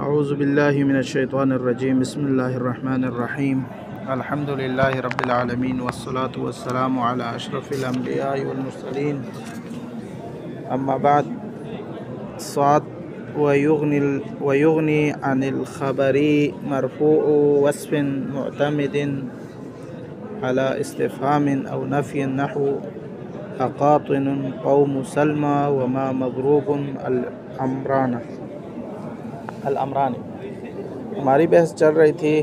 اعوذ باللہ من الشیطان الرجیم بسم اللہ الرحمن الرحیم الحمدللہ رب العالمین والصلاة والسلام علی اشرف الانبیاء والمرسلین اما بعد صاد ویغنی عن الخبر مرفوع وصف معتمد على استفهام او نفی نحو اقاطن قوم سلمى وما مضروب الامران۔ ہماری بحث چل رہی تھی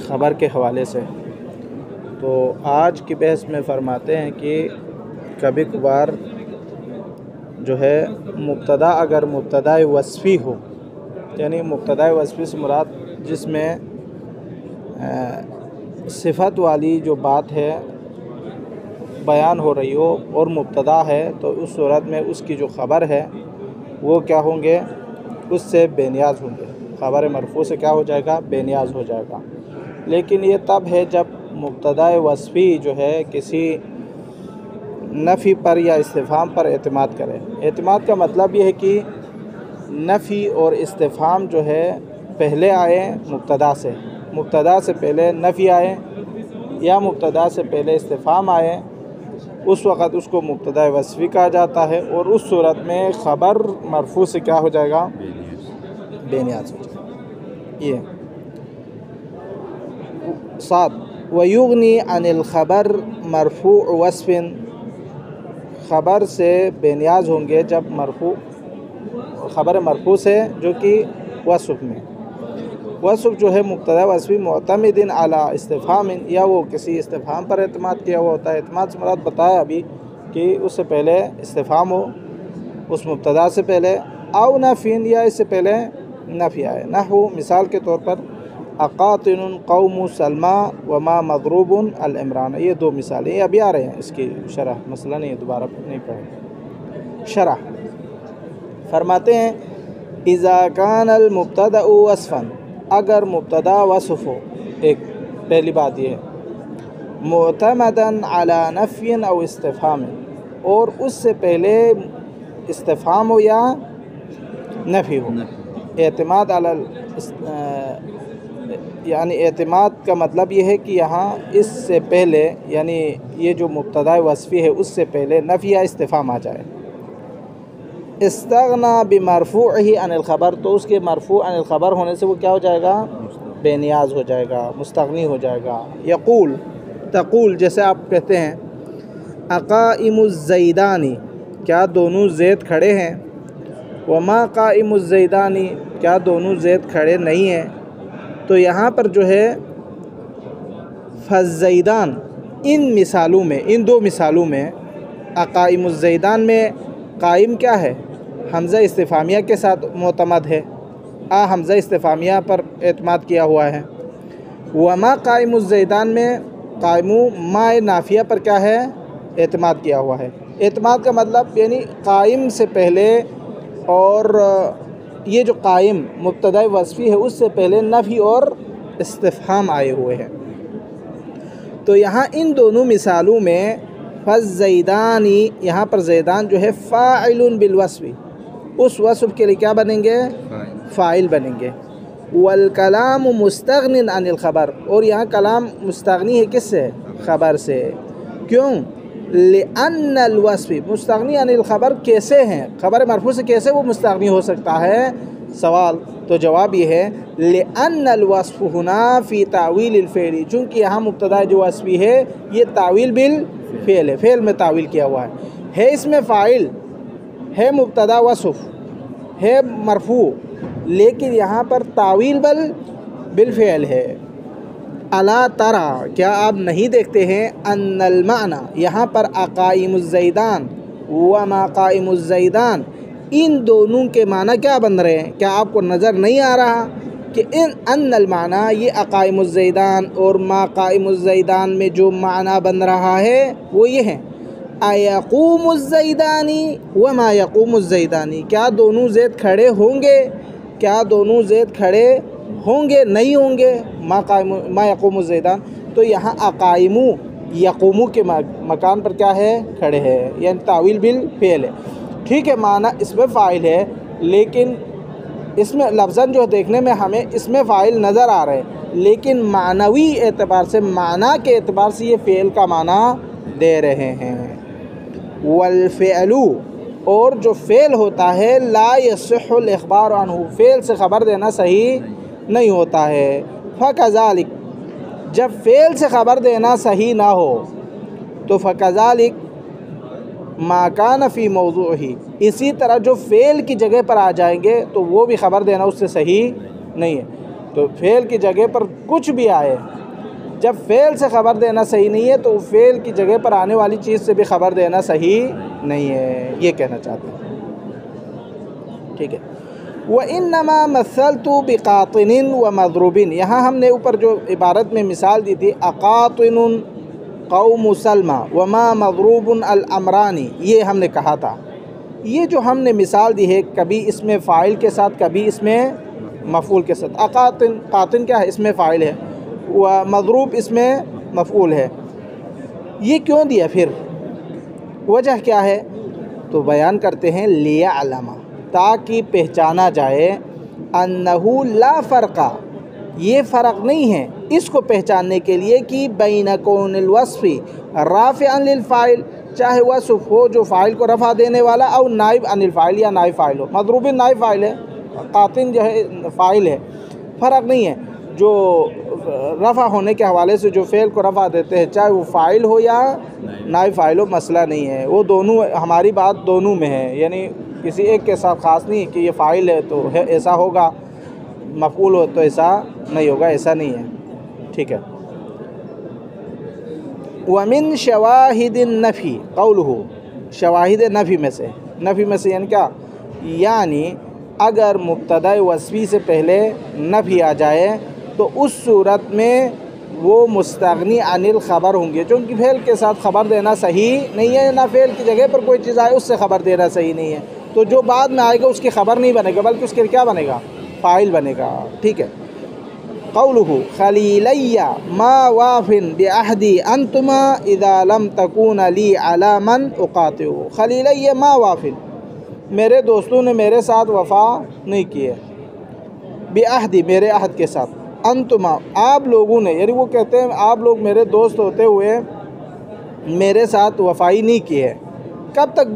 خبر کے حوالے سے، تو آج کی بحث میں فرماتے ہیں کہ کبھی کبھار جو ہے مبتدا اگر مبتدا وصفی ہو، یعنی مبتدا وصفی سے مراد جس میں صفت والی جو بات ہے بیان ہو رہی ہو اور مبتدا ہے، تو اس صورت میں اس کی جو خبر ہے وہ کیا ہوں گے، اس سے بے نیاز ہوں گے۔ خبر مرفوع سے کیا ہو جائے گا، بے نیاز ہو جائے گا۔ لیکن یہ تب ہے جب مبتدا وصفی جو ہے کسی نفی پر یا استفہام پر اعتماد کرے۔ اعتماد کا مطلب یہ ہے کہ نفی اور استفہام جو ہے پہلے آئے مبتدا سے پہلے نفی آئے یا مبتدا سے پہلے استفہام آئے، اس وقت اس کو مبتدا وصفی کہا جاتا ہے، اور اس صورت میں خبر مرفوع سے کیا ہو جائے گا، بے نیاز ہو جائے گا۔ یہ سات ویغنی عن الخبر مرفوع وصف، خبر سے بے نیاز ہوں گے جب خبر مرفوع سے جو کہ وصف جو ہے مبتدا وصفی معتمد علی استفہام، یا وہ کسی استفہام پر اعتماد کیا ہوا ہوتا ہے۔ اعتماد سے مراد بتایا ابھی کہ اس سے پہلے استفہام ہو اس مبتدا سے پہلے، او نفین یا اس سے پہلے نفی آئے۔ نحو مثال کے طور پر اقاطن قوم سلمى وما مضروب العمران، یہ دو مثالیں، یہ ابھی آ رہے ہیں، اس کی شرح مسئلہ نہیں، دوبارہ نہیں پڑھیں۔ شرح فرماتے ہیں اذا كان المبتدا وصفا، اگر مبتدا وصف ہو، ایک پہلی بات یہ ہے، معتمدا علی نفی او استفہام، اور اس سے پہلے استفہام ہو یا نفی ہو۔ اعتماد یعنی اعتماد کا مطلب یہ ہے کہ یہاں اس سے پہلے، یعنی یہ جو مبتدا وصفی ہے اس سے پہلے نفی یا استفہام آ جائے۔ استغنا بمرفوعہ عن الخبر، تو اس کے مرفوع عن الخبر ہونے سے وہ کیا ہو جائے گا، بے نیاز ہو جائے گا، مستغنی ہو جائے گا۔ تقول جیسے آپ کہتے ہیں اقائم الزیدانی، کیا دونوں زید کھڑے ہیں، وما قائم الزیدانی، کیا دونوں زید کھڑے نہیں ہیں۔ تو یہاں پر جو ہے فالزیدان، ان دو مثالوں میں اقائم الزیدان میں قائم کیا ہے، حمزہ استفہامیہ کے ساتھ معتمد ہے، حمزہ استفہامیہ پر اعتماد کیا ہوا ہے۔ وما قائم الزیدان میں قائم ما نافیہ پر کیا ہے، اعتماد کیا ہوا ہے۔ اعتماد کا مطلب یعنی قائم سے پہلے، اور یہ جو قائم مبتدا وصفی ہے اس سے پہلے نفی اور استفہام آئے ہوئے ہیں۔ تو یہاں ان دونوں مثالوں میں فالزیدانی، یہاں پر زیدان جو ہے فاعل بالوصف، اس وصف کے لیے کیا بنیں گے، فاعل بنیں گے۔ والکلام مستغن عن الخبر، اور یہاں کلام مستغنی ہے کس سے، خبر سے۔ کیوں، لأن الوصف مستغنی عن الخبر، کیسے ہیں، خبر مرفوع سے کیسے وہ مستغنی ہو سکتا ہے، سوال تو جواب یہ ہے لأن الوصف ہنا فی تعویل الفعل، چونکہ یہاں مبتدا جو وصفی ہے یہ تعویل بالفعل ہے، فعل میں تعویل کیا ہوا ہے اس میں فاعل ہے، مبتدا وصف ہے مرفوع، لیکن یہاں پر تعویل بالفعل ہے۔ الا ترى، کیا آپ نہیں دیکھتے ہیں، ان المعنی، یہاں پر اقائم الزیدان وما قائم الزیدان، ان دونوں کے معنی کیا بن رہے ہیں، کیا آپ کو نظر نہیں آ رہا کہ ان المعنی، یہ اقائم الزیدان اور ما قائم الزیدان میں جو معنی بن رہا ہے وہ یہ ہے، ایقوم الزیدانی وما یقوم الزیدانی، کیا دونوں زید کھڑے ہوں گے، کیا دونوں زید کھڑے ہوں گے، نہیں ہوں گے، ما یقوم الزیدان، تو یہاں اقائمو یقومو کے مکان پر کیا ہے، کھڑے ہیں، یعنی تعویل بالفعل ہے۔ ٹھیک ہے، معنی اس میں فاعل ہے، لیکن اس میں لفظاً جو دیکھنے میں ہمیں اس میں فاعل نظر آ رہے ہیں، لیکن معنوی اعتبار سے، معنی کے اعتبار سے یہ فعل کا معنی دے رہے ہیں۔ والفعل، اور جو فعل ہوتا ہے، لا یصح الاخبار عنہ، فعل سے خبر دینا صحیح نہیں ہوتا ہے۔ فکذالک، جب فعل سے خبر دینا صحیح نہ ہو تو فکذالک ما کان فی موضوعہ، اسی طرح جو فعل کی جگہ پر آ جائیں گے تو وہ بھی خبر دینا اس سے صحیح نہیں ہے۔ تو فعل کی جگہ پر کچھ بھی آئے، جب فعل سے خبر دینا صحیح نہیں ہے تو فعل کی جگہ پر آنے والی چیز سے بھی خبر دینا صحیح نہیں ہے، یہ کہنا چاہتے ہیں، ٹھیک ہے۔ وَإِنَّمَا مَثَّلْتُ بِقَاطِنٍ وَمَضْرُوبٍ، یہاں ہم نے اوپر جو عبارت میں مثال دی تھی، اقاطن قوم سلمہ وما مضروب الامرانی، یہ ہم نے کہا تھا۔ یہ جو ہم نے مثال دی ہے، کبھی اس میں فاعل کے ساتھ، کبھی اس میں مفعول کے ساتھ۔ اقاطن، قاطن کیا ہے؟ اس میں فاعل ہے، ومضروب اس میں مفعول ہے۔ یہ کیوں دیا پھر؟ وجہ کیا ہے؟ تو بیان کرتے ہیں، لیعلم، تاکہ پہچانا جائے، انہو لا فرق، یہ فرق نہیں ہے اس کو پہچاننے کے لیے کہ بین کون الوصف رافعا للفاعل، چاہے وصف ہو جو فاعل کو رفع دینے والا، او نائب عن الفاعل، یا نائب فاعل ہو۔ مضروب نائب فاعل ہے، قاطن جو ہے فاعل ہے، فرق نہیں ہے۔ جو رفع ہونے کے حوالے سے جو فعل کو رفع دیتے ہیں، چاہے وہ فاعل ہو یا نائب فاعل ہو، مسئلہ نہیں ہے، وہ دونوں، ہماری بات دونوں میں ہے، یعنی کسی ایک کے ساتھ خاص نہیں کہ یہ فاعل ہے تو ایسا ہوگا، مفعول ہو تو ایسا نہیں ہوگا، ایسا نہیں ہے، ٹھیک ہے۔ وَمِن شواہد النفی قولہ، شواہد نفی میں سے، نفی میں سے یعنی کیا؟ یعنی اگر مبتدا وصفی سے پہلے نفی آ جائے تو اس صورت میں وہ مستغنی عن الخبر ہوں گے، چونکہ فعل کے ساتھ خبر دینا صحیح نہیں ہے، نہ فعل کی جگہ پر کوئی چیز آئے اس سے خبر دینا صحیح نہیں ہے، تو جو بعد میں آئے گا اس کی خبر نہیں بنے گا، بلکہ اس کے کیا بنے گا؟ فاعل بنے گا، ٹھیک ہے۔ قولہ خلیلی ما واف بعہدی انتما اذا لم تکون لی علی من اقاطع، خلیلی ما واف، میرے دوستوں نے میرے ساتھ وفا نہیں کی ہے، بعہدی، میرے عہد کے ساتھ، انتما، آپ لوگوں نے، یعنی وہ کہتے ہیں آپ لوگ میرے دوست ہوتے ہوئے میرے ساتھ وفائی نہیں کی ہے، کب تک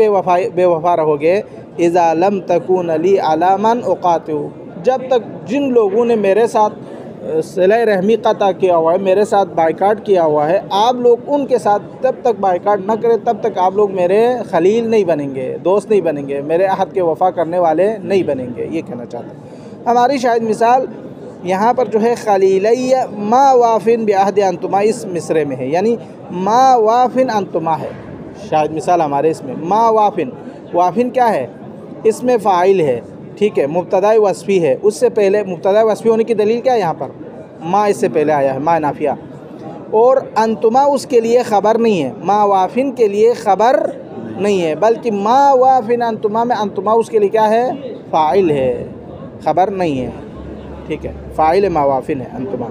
بے وفا رہو گے؟ اذا لم تکون لی علی من اقاطع، جب تک جن لوگوں نے میرے ساتھ صلہ رحمی قطع کیا ہوا ہے، میرے ساتھ بائیکاٹ کیا ہوا ہے، آپ لوگ ان کے ساتھ تب تک بائیکاٹ نہ کریں، تب تک آپ لوگ میرے خلیل نہیں بنیں گے، دوست نہیں بنیں گے، میرے عہد کے وفا کرنے والے نہیں بنیں گے، یہ کہنا چاہتے ہیں۔ ہماری شاید مثال یہاں پر جو ہے خلیلی ما وافن بعہد انتما اس مصرے میں ہے، یعنی ما وافن انتما ہے شاید مثال ہمارے اس میں۔ ما وافن، وافن کیا ہے؟ اس میں فاعل ہے، ٹھیک ہے، مبتدا وصفی ہے، اس سے پہلے مبتدا وصفی ہونے کی دلیل کیا ہے؟ یہاں پر ما اس سے پہلے آیا ہے، ما نافیہ، اور انتما اس کے لیے خبر نہیں ہے، ما وافن کے لیے خبر نہیں ہے، بلکہ ما وافن انتما میں انتما اس کے لیے کیا ہے؟ فاعل ہے، خبر نہیں ہے، ٹھیک ہے، فاعل ما وافن ہے انتما۔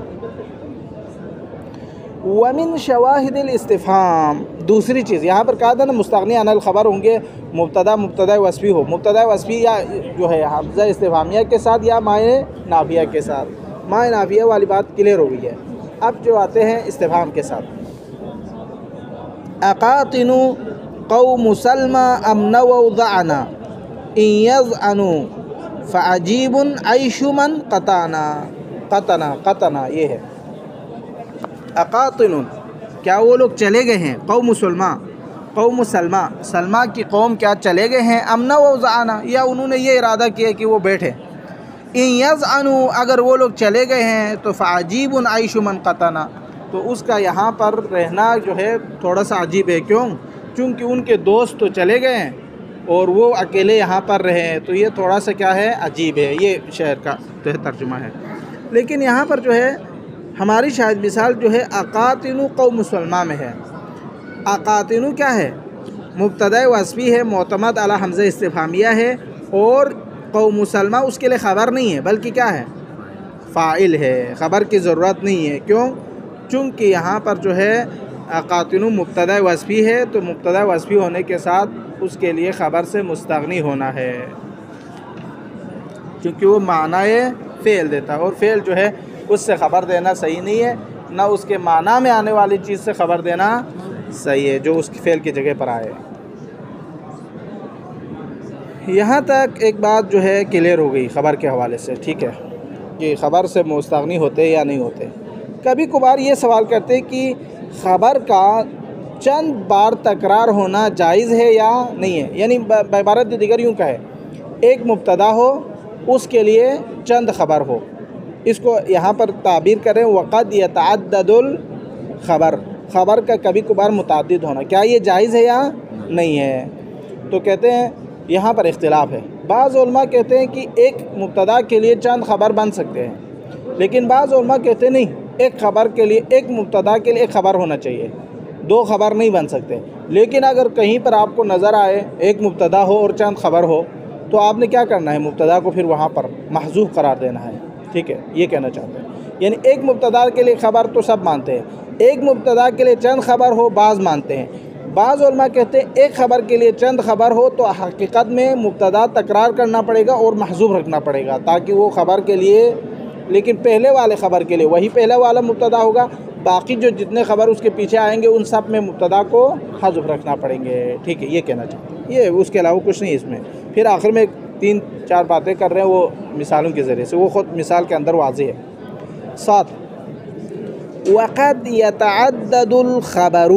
ومن شواہد الاستفہام، دوسری چیز یہاں پر کہا تھا نا مستغنی عن الخبر ہوں گے، مبتدا وصفی ہو، مبتدا وصفی یا جو ہے حمزہ استفہامیہ کے ساتھ یا مائے نافیہ کے ساتھ، مائے نافیہ والی بات کلیئر ہو گئی ہے۔ اب جو آتے ہیں استفہام کے ساتھ، اقاطن قوم سلمى ام نووا ضعنا ان يضعنوا فعجیب عیش من قطنا، یہ ہے اقاطن، کیا وہ لوگ چلے گئے ہیں؟ قوم سلمہ، سلمہ کی قوم کیا چلے گئے ہیں؟ ام نووا ضعنا، یا انہوں نے یہ ارادہ کیا کہ وہ بیٹھے، ان یضعنوا، اگر وہ لوگ چلے گئے ہیں تو فعجیب عیش من قطنا، تو اس کا یہاں پر رہنا جو ہے تھوڑا سا عجیب ہے، کیوں؟ چونکہ ان کے دوست تو چلے گئے ہیں اور وہ اکیلے یہاں پر رہے ہیں، تو یہ تھوڑا سا کیا ہے؟ عجیب ہے، یہ شعر کا جو ہے ترجمہ ہے۔ لیکن یہاں پر جو ہے ہماری شاید مثال جو ہے اقاطن قوم سلمہ میں ہے۔ اقاطن کیا ہے؟ مبتدا وصفی ہے، معتمد علی حمزہ استفہامیہ ہے، اور قوم سلمہ اس کے لیے خبر نہیں ہے، بلکہ کیا ہے؟ فاعل ہے، خبر کی ضرورت نہیں ہے، کیوں؟ چونکہ یہاں پر جو ہے اقاطن مبتدا وصفی ہے، تو مبتدا وصفی ہونے کے ساتھ اس کے لیے خبر سے مستغنی ہونا ہے، کیونکہ وہ معنی فعل دیتا ہے، اور فعل جو ہے اس سے خبر دینا صحیح نہیں ہے، نہ اس کے معنی میں آنے والی چیز سے خبر دینا صحیح ہے جو اس کی فعل کی جگہ پر آئے۔ یہاں تک ایک بات جو ہے کلیئر ہو گئی خبر کے حوالے سے، ٹھیک ہے، کہ خبر سے مستغنی ہوتے یا نہیں ہوتے۔ کبھی کبھار یہ سوال کرتے کہ خبر کا چند بار تکرار ہونا جائز ہے یا نہیں ہے، یعنی بعبارت دیگر یوں کہے، ایک مبتدا ہو، اس کے لیے چند خبر ہو، اس کو یہاں پر تعبیر کریں وقد یتعدد الخبر، خبر کا کبھی کبھار متعدد ہونا، کیا یہ جائز ہے یا نہیں ہے؟ تو کہتے ہیں یہاں پر اختلاف ہے۔ بعض علماء کہتے ہیں کہ ایک مبتدا کے لیے چند خبر بن سکتے ہیں، لیکن بعض علماء کہتے ہیں نہیں، ایک خبر کے لیے، ایک مبتدا کے لیے ایک خبر ہونا چاہیے، دو خبر نہیں بن سکتے۔ لیکن اگر کہیں پر آپ کو نظر آئے ایک مبتدا ہو اور چند خبر ہو، تو آپ نے کیا کرنا ہے؟ مبتدا کو پھر وہاں پر محذوف قرار دینا ہے، ٹھیک ہے، یہ کہنا چاہتے ہیں۔ یعنی ایک مبتدا کے لیے خبر تو سب مانتے ہیں، ایک مبتدا کے لیے چند خبر ہو بعض مانتے ہیں۔ بعض علماء کہتے ہیں ایک خبر کے لیے چند خبر ہو تو حقیقت میں مبتدا تکرار کرنا پڑے گا اور محذوف رکھنا پڑے گا، تاکہ وہ خبر کے لیے، لیکن پہلے والے خبر کے لیے وہی پہلا والا مبتدا ہوگا، باقی جو جتنے خبر اس کے پیچھے آئیں گے ان سب میں مبتدا کو حذف رکھنا پڑیں گے، ٹھیک ہے، یہ کہنا چاہتے ہیں۔ یہ اس کے علاوہ کچھ نہیں اس میں۔ پھر آخر میں 3-4 باتیں کر رہے ہیں وہ مثالوں کے ذریعے سے، وہ خود مثال کے اندر واضح ہے۔ 7 وقد یتعدد الخبر،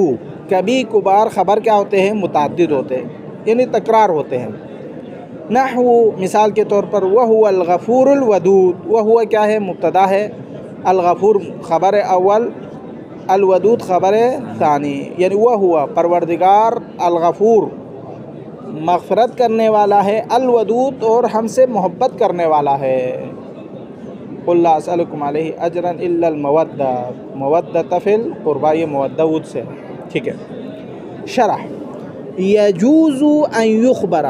کبھی کبھار خبر کیا ہوتے ہیں؟ متعدد ہوتے ہیں، یعنی تکرار ہوتے ہیں۔ نحو، مثال کے طور پر، وہو الغفور الودود، وہو کیا ہے؟ مبتدا ہے، الغفور خبر اول، الودود خبر ثانی، یعنی وہو پروردگار الغفور مغفرت کرنے والا ہے، الودود اور ہم سے محبت کرنے والا ہے۔ قل لا اسألکم علیہ اجرا الا المودہ، مودۃ فی القربى، یہ مودود سے، ٹھیک ہے۔ شرح، یجوز ان یخبر،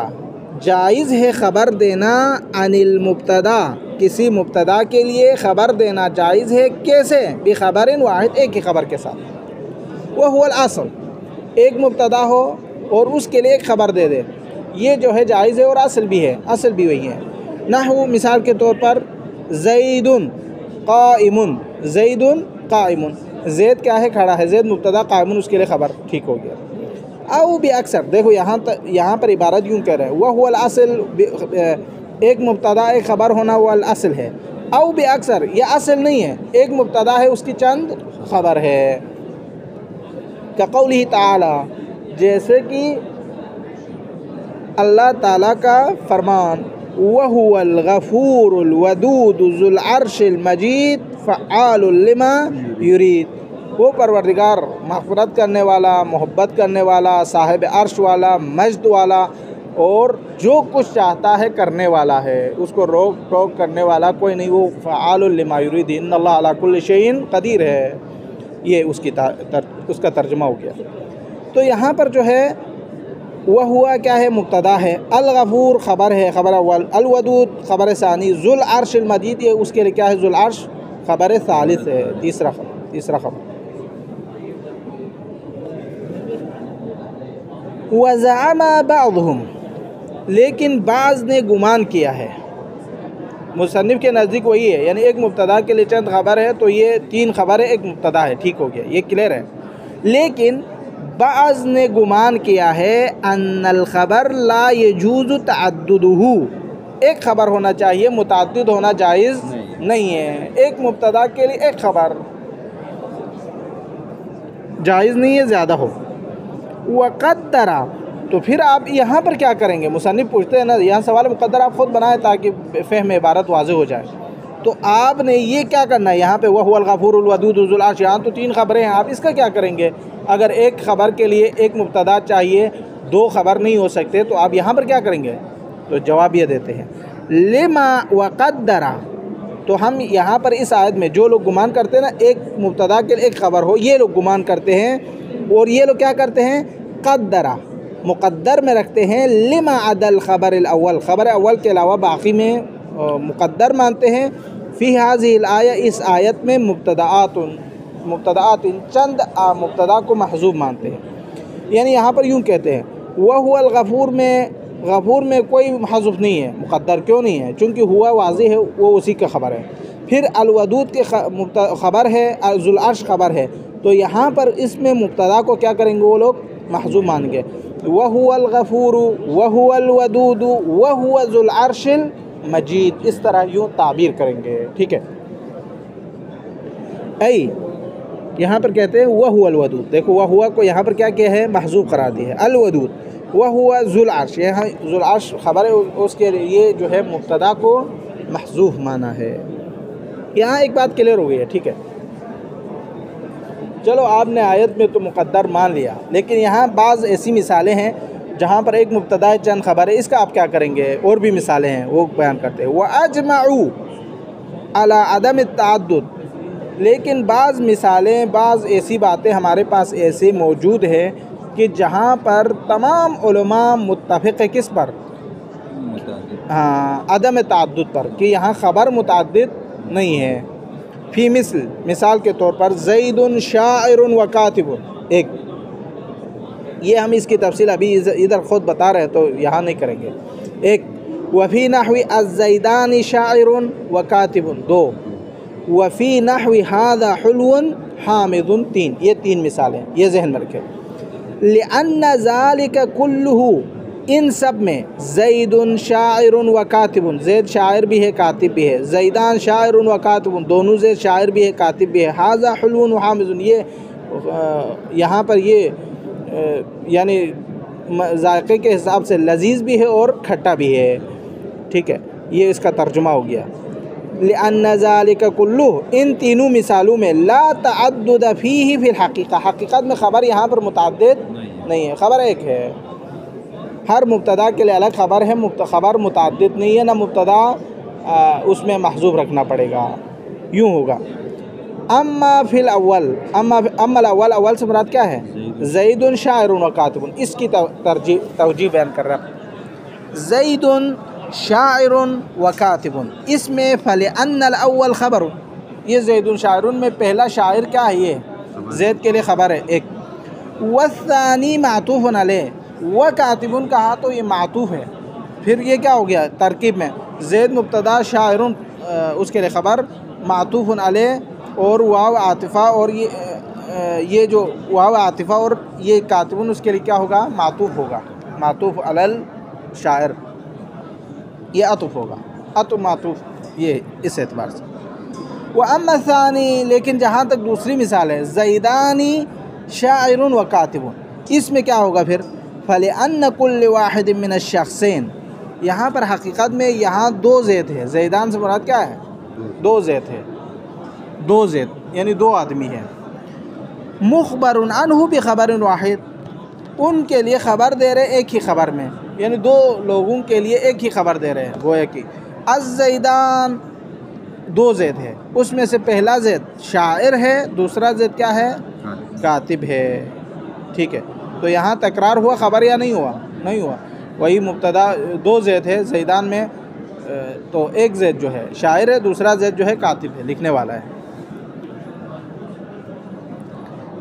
جائز ہے خبر دینا، عن المبتدا، کسی مبتدا کے لیے خبر دینا جائز ہے، کیسے؟ بخبر واحد، ایک ہی خبر کے ساتھ، وہو الاصل، ایک مبتدا ہو اور اس کے لیے ایک خبر دے دے، یہ جو ہے جائز ہے اور اصل بھی ہے، اصل بھی وہی ہے۔ نحو، مثال کے طور پر، زید قائم، زید قائم، زید کیا ہے؟ کھڑا ہے، زید مبتدا، قائم اس کے لیے خبر، ٹھیک ہو گیا۔ او باکثر، دیکھو یہاں پر عبارت یوں کہہ رہے ہیں، وہو الاصل، ایک مبتدا ایک خبر ہونا وہ الاصل ہے۔ او باکثر، یہ اصل نہیں ہے، ایک مبتدا ہے اس کی چند خبر ہے۔ کقولہ تعالی، جیسے کہ اللہ تعالیٰ کا فرمان، وَهُوَ الْغَفُورُ الْوَدُودُ ذُو الْعَرْشِ الْمَجِيدُ فَعَّالٌ لِمَا يُرِيدُ، وہ پروردگار مغفرت کرنے والا، محبت کرنے والا، صاحب عرش والا، مجد والا، اور جو کچھ چاہتا ہے کرنے والا ہے، اس کو روک ٹوک کرنے والا کوئی نہیں، وہ فعال لما یرید، ان اللہ علی کل شیء قدیر ہے، یہ اس کا ترجمہ ہو گیا۔ تو یہاں پر جو ہے وہ ہوا کیا ہے؟ مبتدا ہے، الغفور خبر ہے، خبر اول، الودود خبر ثانی، ذو العرش المجید، یہ اس کے لیے کیا ہے؟ ذو العرش خبر ثالث ہے، تیسرا خبر۔ وزعم بعضهم، لیکن بعض نے گمان کیا ہے، مصنف کے نزدیک وہی ہے، یعنی ایک مبتدا کے لیے چند خبر ہے تو یہ 3 خبر ہے، ایک مبتدا ہے، ٹھیک ہو گیا، یہ کلیئر ہے۔ لیکن بعض نے گمان کیا ہے ان الخبر لا یجوز تعددہ، ایک خبر ہونا چاہیے، متعدد ہونا جائز نہیں ہے، ایک مبتدا کے لیے ایک خبر جائز نہیں ہے، زیادہ ہو۔ وقدر، تو پھر آپ یہاں پر کیا کریں گے؟ مصنف پوچھتے ہیں نا، یہاں سوال مقدر آپ خود بنائیں تاکہ فہم عبارت واضح ہو جائے۔ تو آپ نے یہ کیا کرنا ہے یہاں پہ، وَهُوَ الْغَفُورُ الْوَدُودُ ذُو الْعَرْشِ، یہاں تو 3 خبریں ہیں، آپ اس کا کیا کریں گے؟ اگر ایک خبر کے لیے ایک مبتدا چاہیے، 2 خبر نہیں ہو سکتے، تو آپ یہاں پر کیا کریں گے؟ تو جواب یہ دیتے ہیں، لما وقدر، تو ہم یہاں پر اس آیت میں جو لوگ گمان کرتے ہیں نا ایک مبتدا کے لیے ایک خبر ہو، یہ لوگ گمان کرتے ہیں، اور یہ لوگ کیا کرتے ہیں؟ قدرہ، مقدر میں رکھتے ہیں، لما عدل خبر الاول، خبر اول کے علاوہ باقی میں مقدر مانتے ہیں، فی هذه الآیہ، اس آیت میں مبتدآت چند مبتدا کو محذوف مانتے ہیں۔ یعنی یہاں پر یوں کہتے ہیں، وَهُوَ الْغَفُورُ میں غفور میں کوئی حذف نہیں ہے، مقدر کیوں نہیں ہے؟ چونکہ ہوا واضح ہے، وہ اسی کا خبر ہے۔ پھر الودود کے خبر ہے، ذو العرش خبر ہے، تو یہاں پر اس میں مبتدا کو کیا کریں گے وہ لوگ؟ محذوف مانیں گے۔ وَهُوَ الْغَفُورُ وَهُوَ الْوَدُودُ وَهُوَ ذُو الْعَرْشِ الْمَجِيدُ، اس طرح یوں تعبیر کریں گے، ٹھیک ہے؟ یہاں پر کہتے ہیں وَهُوَ الْوَدُودُ، دیکھو وَهُوَ کو یہاں پر کیا کیا ہے؟ محذوف قرار دیا ہے۔ الودود وَهُوَ ذُو الْعَرْشِ، یہاں ذو العرش خبر ہے، اس کے لیے جو ہے مبتدا کو محذوف مانا ہے۔ یہاں ایک بات کلیئر ہو گئی ہے، ٹھیک ہے؟ چلو آپ نے آیت میں تو مقدر مان لیا، لیکن یہاں بعض ایسی مثالیں ہیں جہاں پر ایک مبتدا چند خبر ہے، اس کا آپ کیا کریں گے؟ اور بھی مثالیں ہیں، وہ بیان کرتے ہیں۔ وَأَجْمَعُوا عَلَىٰ عَدَمِ التَّعَدُّدِ، لیکن بعض مثالیں، بعض ایسی باتیں ہمارے پاس ایسی موجود ہے کہ جہاں پر تمام علماء متفق ہے کس پر؟ عدم تعدد پر، کہ یہاں خبر متعدد نہیں ہے۔ فی مثال کے طور پر زید شاعر و کاتب، ایک یہ ہم اس کی تفصیل ابھی ادھر خود بتا رہے ہیں تو یہاں نہیں کریں گے۔ ایک وفی نحو الزیدان شاعر و کاتب، دو وفی نحو ھذا حلو حامد، تین، یہ تین مثالیں، یہ ذہن میں رکھیں۔ لأن ذلك كله، ان سب میں زید شاعر و کاتب، زید شاعر بھی ہے کاتب بھی ہے، زیدان شاعر و کاتب، دونوں زید شاعر بھی ہے کاتب بھی ہے، ھذا حلو و حامد، یہ یہاں پر یہ یعنی ذائقے کے حساب سے لذیذ بھی ہے اور کھٹا بھی ہے، ٹھیک ہے؟ یہ اس کا ترجمہ ہو گیا۔ لأن ذلك كله، ان تینوں مثالوں میں لا تعدد فیہ فی الحقیقہ، حقیقت میں خبر یہاں پر متعدد نہیں ہے، خبر ایک ہے۔ ہر مبتدا کے لیے الگ خبر ہے، خبر متعدد نہیں ہے، نہ مبتدا اس میں محذوف رکھنا پڑے گا، یوں ہوگا۔ اما فی الاول، اما الاول، اول سے مراد کیا ہے؟ زید شاعر و کاتب، اس کی توجیہ بیان کر رہا ہے۔ زید شاعر و کاتب، اس میں فلأن الاول خبر، یہ زید شاعر میں پہلا شاعر کیا ہے؟ یہ زید کے لیے خبر ہے، ایک۔ والثانی معطوف علیہ، و کاتب کہا تو یہ معطوف ہے، پھر یہ کیا ہو گیا ترکیب میں؟ زید مبتدا شاعر اس کے لیے خبر، معطوف علیہ اور واو عاطفہ، اور یہ جو واو عاطفہ اور یہ کاتب اس کے لیے کیا ہوگا؟ معطوف ہوگا، معطوف علی الشاعر، یہ عطف ہوگا، عطف معطوف، یہ اس اعتبار سے۔ وَأَمَّا الثَّانِي، لیکن جہاں تک دوسری مثال ہے زیدانی شاعر و کاتب، اس میں کیا ہوگا پھر؟ فَلِأَنَّ كُلِّ وَاحِدٍ مِّنَ الشَّخْصَيْنِ، یہاں پر حقیقت میں یہاں دو زید ہے، زیدان سے مراد کیا ہے؟ دو زید ہے، دو زید یعنی دو آدمی ہیں۔ مخبر عنہ بخبر واحد، ان کے لیے خبر دے رہے ایک ہی خبر میں، یعنی دو لوگوں کے لیے ایک ہی خبر دے رہے ہیں، گویا کہ الزیدان، دو زید ہے، اس میں سے پہلا زید شاعر ہے، دوسرا زید کیا ہے؟ کاتب ہے، ٹھیک ہے؟ تو یہاں تکرار ہوا خبر یا نہیں ہوا؟ نہیں ہوا، وہی مبتدا دو زید ہے زیدان میں، تو ایک زید جو ہے شاعر ہے، دوسرا زید جو ہے کاتب ہے، لکھنے والا ہے۔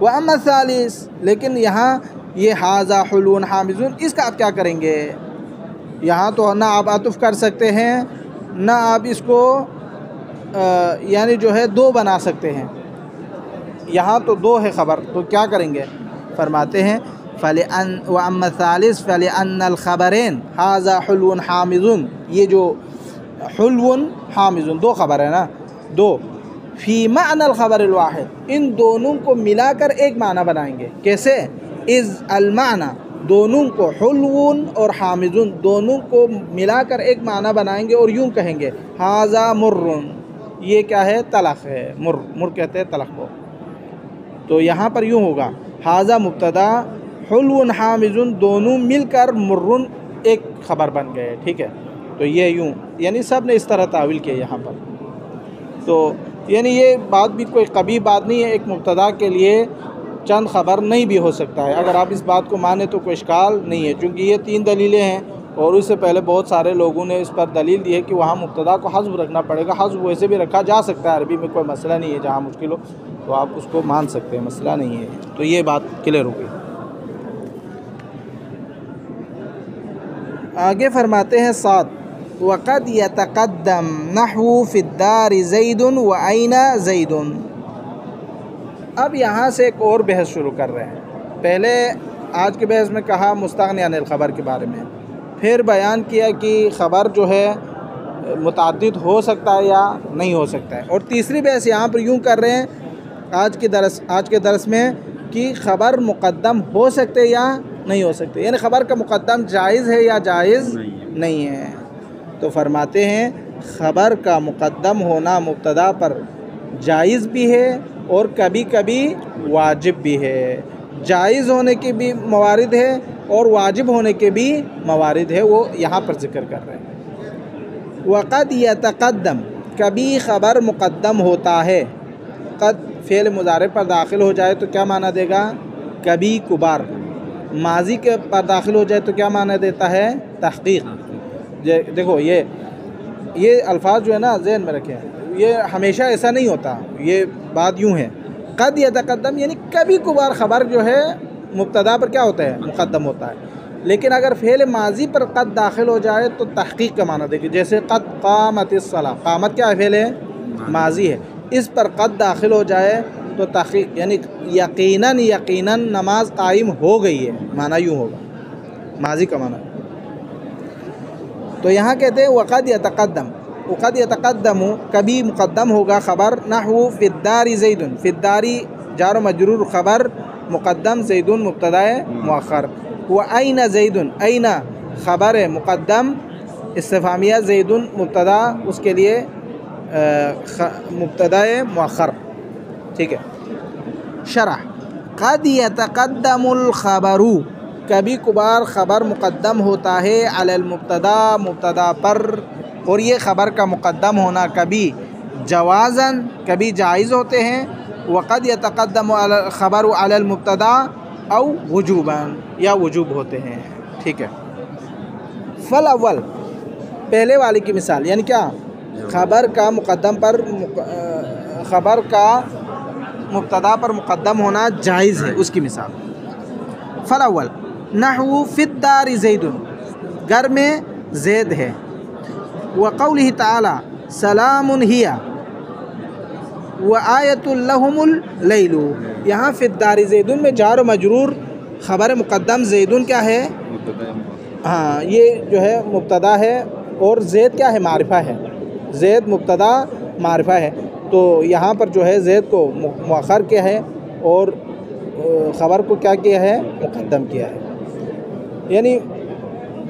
وَأَمَّا الثَّالِثُ، لیکن یہاں یہ ھذا حلو حامد، اس کا آپ کیا کریں گے؟ یہاں تو نہ آپ عطف کر سکتے ہیں، نہ آپ اس کو یعنی جو ہے دو بنا سکتے ہیں، یہاں تو دو ہے خبر، تو کیا کریں گے؟ فرماتے ہیں وَأَمَّا الثَّالِثُ فَلِأَنَّ الْخَبَرَيْنِ ھذا حلو حامد، یہ جو حلو حامد دو خبر ہے نا، دو، فی معنی الخبر الواحد، ان دونوں کو ملا کر ایک معنی بنائیں گے، کیسے؟ اذ المعنی، دونوں کو حلو اور حامد دونوں کو ملا کر ایک معنی بنائیں گے اور یوں کہیں گے ھذا مر، یہ کیا ہے؟ تلخ ہے، مر کہتے ہیں تلخ کو، تو یہاں پر یوں ہوگا ھذا مبتدا حلو حامد، دونوں مل کر مر ایک خبر بن گئے، ٹھیک ہے؟ تو یہ یوں یعنی سب نے اس طرح تعویل کیا یہاں پر، تو یعنی یہ بات بھی کوئی قبیح بات نہیں ہے، ایک مبتدا کے لیے چند خبر نہیں بھی ہو سکتا ہے، اگر آپ اس بات کو مانیں تو کوئی اشکال نہیں ہے، چونکہ یہ تین دلیلیں ہیں، اور اس سے پہلے بہت سارے لوگوں نے اس پر دلیل دی ہے کہ وہاں مبتدا کو حذف رکھنا پڑے گا، حذف ویسے بھی رکھا جا سکتا ہے، عربی میں کوئی مسئلہ نہیں ہے، جہاں مشکل ہو تو آپ اس کو مان سکتے ہیں، مسئلہ نہیں ہے، تو یہ بات کلیئر ہو گئی۔ آگے فرماتے ہیں 7 وقد یتقدم نحو فی الدار زید و این زید. اب یہاں سے ایک اور بحث شروع کر رہے ہیں. پہلے آج کے بحث میں کہا مستغنی عن الخبر کے بارے میں، پھر بیان کیا کہ خبر جو ہے متعدد ہو سکتا ہے یا نہیں ہو سکتا ہے، اور تیسری بحث یہاں پر یوں کر رہے ہیں آج کے درس میں کہ خبر مقدم ہو سکتے یا نہیں ہو سکتے، یعنی خبر کا مقدم جائز ہے یا جائز نہیں ہے. تو فرماتے ہیں خبر کا مقدم ہونا مبتدا پر جائز بھی ہے اور کبھی کبھی واجب بھی ہے. جائز ہونے کے بھی موارد ہے اور واجب ہونے کے بھی موارد ہے، وہ یہاں پر ذکر کر رہے ہیں. وقد یتقدم، کبھی خبر مقدم ہوتا ہے. قد فعل مضارع پر داخل ہو جائے تو کیا معنی دے گا؟ کبھی کبھار. ماضی کے پر داخل ہو جائے تو کیا معنی دیتا ہے؟ تحقیق. دیکھو یہ الفاظ جو ہے نا ذہن میں رکھیں، یہ ہمیشہ ایسا نہیں ہوتا. یہ بات یوں ہے، قد یتقدم یعنی کبھی کبھار خبر جو ہے مبتدا پر کیا ہوتا ہے؟ مقدم ہوتا ہے. لیکن اگر فعل ماضی پر قد داخل ہو جائے تو تحقیق کا معنی دے گی. جیسے قد قامت الصلاۃ، قامت کیا ہے؟ فعل ہے، ماضی ہے. اس پر قد داخل ہو جائے تو تحقیق یعنی یقیناً نماز قائم ہو گئی ہے، معنی یوں ہوگا، ماضی کا معنی. تو یہاں کہتے ہیں وقد یتقدم کبھی مقدم ہوگا خبر نحو فی الدار زید. فی الدار جار و مجرور خبر مقدم، زید مبتدا مؤخر. و این زید، این خبر مقدم استفہامیہ، زید مبتدا اس کے لیے مبتدا مؤخر. ٹھیک ہے. شرح قد یتقدم الخبر، کبھی کبھار خبر مقدم ہوتا ہے علی المبتدا، مبتدا پر. اور یہ خبر کا مقدم ہونا کبھی جوازاً، کبھی جائز ہوتے ہیں. وقد یتقدم الخبر علی المبتدا او وجوباً، یا وجوب ہوتے ہیں. ٹھیک ہے. فالاول، پہلے والی کی مثال، یعنی کیا؟ خبر کا مقدم پر خبر کا مبتدا پر مقدم ہونا جائز ہے، اس کی مثال. فالاول نحو فی الدار زید، گھر میں زید ہے. وقولہ تعالی سلام ہی وآیۃ لہم اللیل. یہاں فی الدار زید میں جار و مجرور خبر مقدم زیدن کیا ہے؟ ہاں، یہ جو ہے مبتدا ہے، اور زید کیا ہے؟ معرفہ ہے. زید مبتدا معرفہ ہے. تو یہاں پر جو ہے زید کو مؤخر کیا ہے اور خبر کو کیا کیا ہے؟ مقدم کیا ہے. یعنی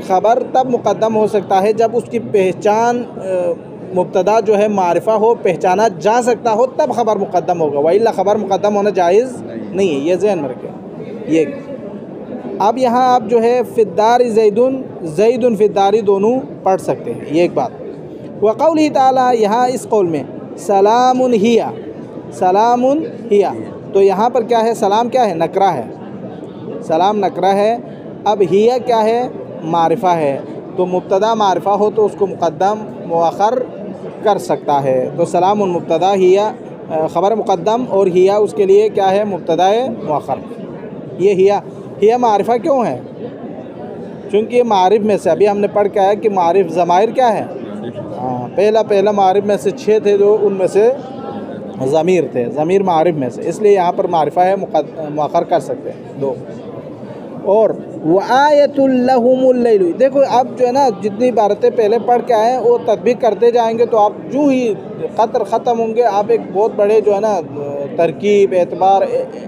خبر تب مقدم ہو سکتا ہے جب اس کی پہچان مبتدا جو ہے معرفہ ہو، پہچانا جا سکتا ہو، تب خبر مقدم ہوگا. وَإِلَّا خبر مقدم ہونا جائز نہیں ہے. یہ ذہن میں رکھیں. یہ اب یہاں آپ جو ہے فی الدار زیدن فی الدار دونوں پڑھ سکتے ہیں. یہ ایک بات. وقولہ تعالی، یہاں اس قول میں سلام ہی، سلام ہی، تو یہاں پر کیا ہے؟ سلام کیا ہے؟ نکرہ ہے. سلام نکرہ ہے. اب ہی کیا ہے؟ معرفہ ہے. تو مبتدا معرفہ ہو تو اس کو مقدم مؤخر کر سکتا ہے. تو سلام مبتدا، ہی خبر مقدم، اور ہی اس کے لیے کیا ہے؟ مبتدا مؤخر. یہ ہی معرفہ کیوں ہے؟ چونکہ یہ معارف میں سے، ابھی ہم نے پڑھ کے آیا کہ معارف ضمائر کیا ہے؟ پہلا معارف میں سے 6 تھے، جو ان میں سے ضمیر تھے، ضمیر معارف میں سے، اس لیے یہاں پر معرفہ ہے، مؤخر کر سکتے ہیں 2. اور وآیۃ لہم اللیل، دیکھو اب جو ہے نا جتنی عبارتیں پہلے پڑھ کے آئے ہیں وہ تطبیق کرتے جائیں گے تو آپ جو ہی قطر ختم ہوں گے آپ ایک بہت بڑے جو ہے نا ترکیب، اعتبار،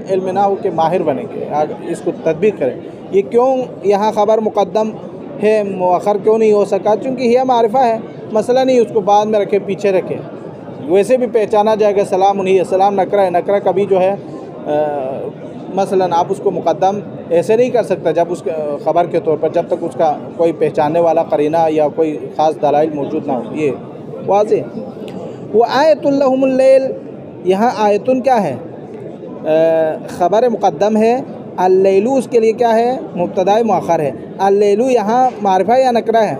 علم نحو کے ماہر بنیں گے. اس کو تطبیق کریں. یہ کیوں یہاں خبر مقدم ہے، مؤخر کیوں نہیں ہو سکا؟ چونکہ یہ معرفہ ہے. مسئلہ نہیں اس کو بعد میں رکھے، پیچھے رکھے، ویسے بھی پہچانا جائے گا. سلام انہی ہے، سلام نکرہ ہے. نکرہ کبھی جو ہے مثلا آپ اس کو مقدم ایسے نہیں کر سکتا جب اس خبر کے طور پر، جب تک اس کا کوئی پہچاننے والا قرینہ یا کوئی خاص دلائل موجود نہ ہو. یہ واضح. وآیۃ لہم اللیل، یہاں آیتن کیا ہے؟ خبر مقدم ہے. اللیلو اس کے لیے کیا ہے؟ مبتدا مؤخر ہے. اللیلو یہاں معرفہ یا نکرہ ہے؟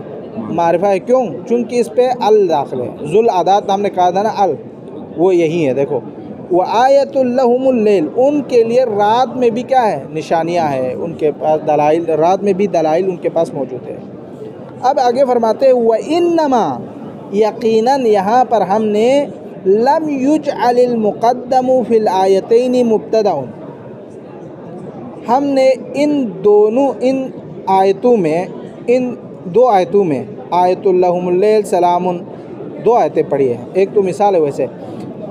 معرفہ ہے. کیوں؟ چونکہ اس پہ ال داخل ہے. ذل عادات ہم نے کہا تھا نا، ال وہ یہی ہے. دیکھو وآیۃ لہم اللیل، ان کے لیے رات میں بھی کیا ہے؟ نشانیاں ہیں ان کے پاس، دلائل. رات میں بھی دلائل ان کے پاس موجود ہے. اب آگے فرماتے ہیں وَإِنَّمَا یقیناً یہاں پر ہم نے لم یجعل المقدم فی الآیتین مبتدأ، ہم نے ان آیتوں میں، ان دو آیتوں میں، آیت اللہم اللیل سلام، دو آیتیں پڑھی ہیں، ایک تو مثال ہے ویسے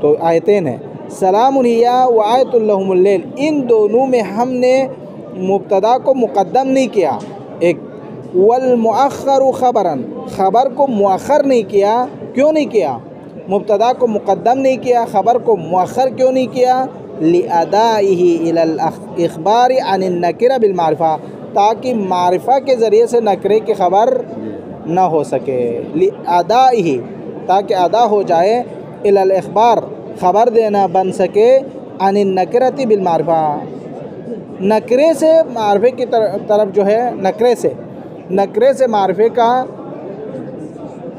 تو آیتین ہیں، سلام ہیا و آیت اللہم اللیل، ان دونوں میں ہم نے مبتدا کو مقدم نہیں کیا، ایک والمؤخر خبرا، خبر کو مؤخر نہیں کیا، کیوں نہیں کیا؟ مبتدا کو مقدم نہیں کیا، خبر کو مؤخر کیوں نہیں کیا؟ لِأَدَائِهِ إِلَى الْإِخْبَارِ عَنِ النَّكِرَةِ بِالْمَعْرِفَةِ، تاکہ معرفہ کے ذریعے سے نکرے کی خبر نہ ہو سکے، لِأَدَائِهِ، تاکہ ادا ہو جائے، إِلَى الْإِخْبَارِ، خبر دینا بن سکے، عَنِ النَّكِرَةِ بِالْمَعْرِفَةِ، نکرے سے معرفے کی طرف جو ہے، نکرے سے معرفے کا،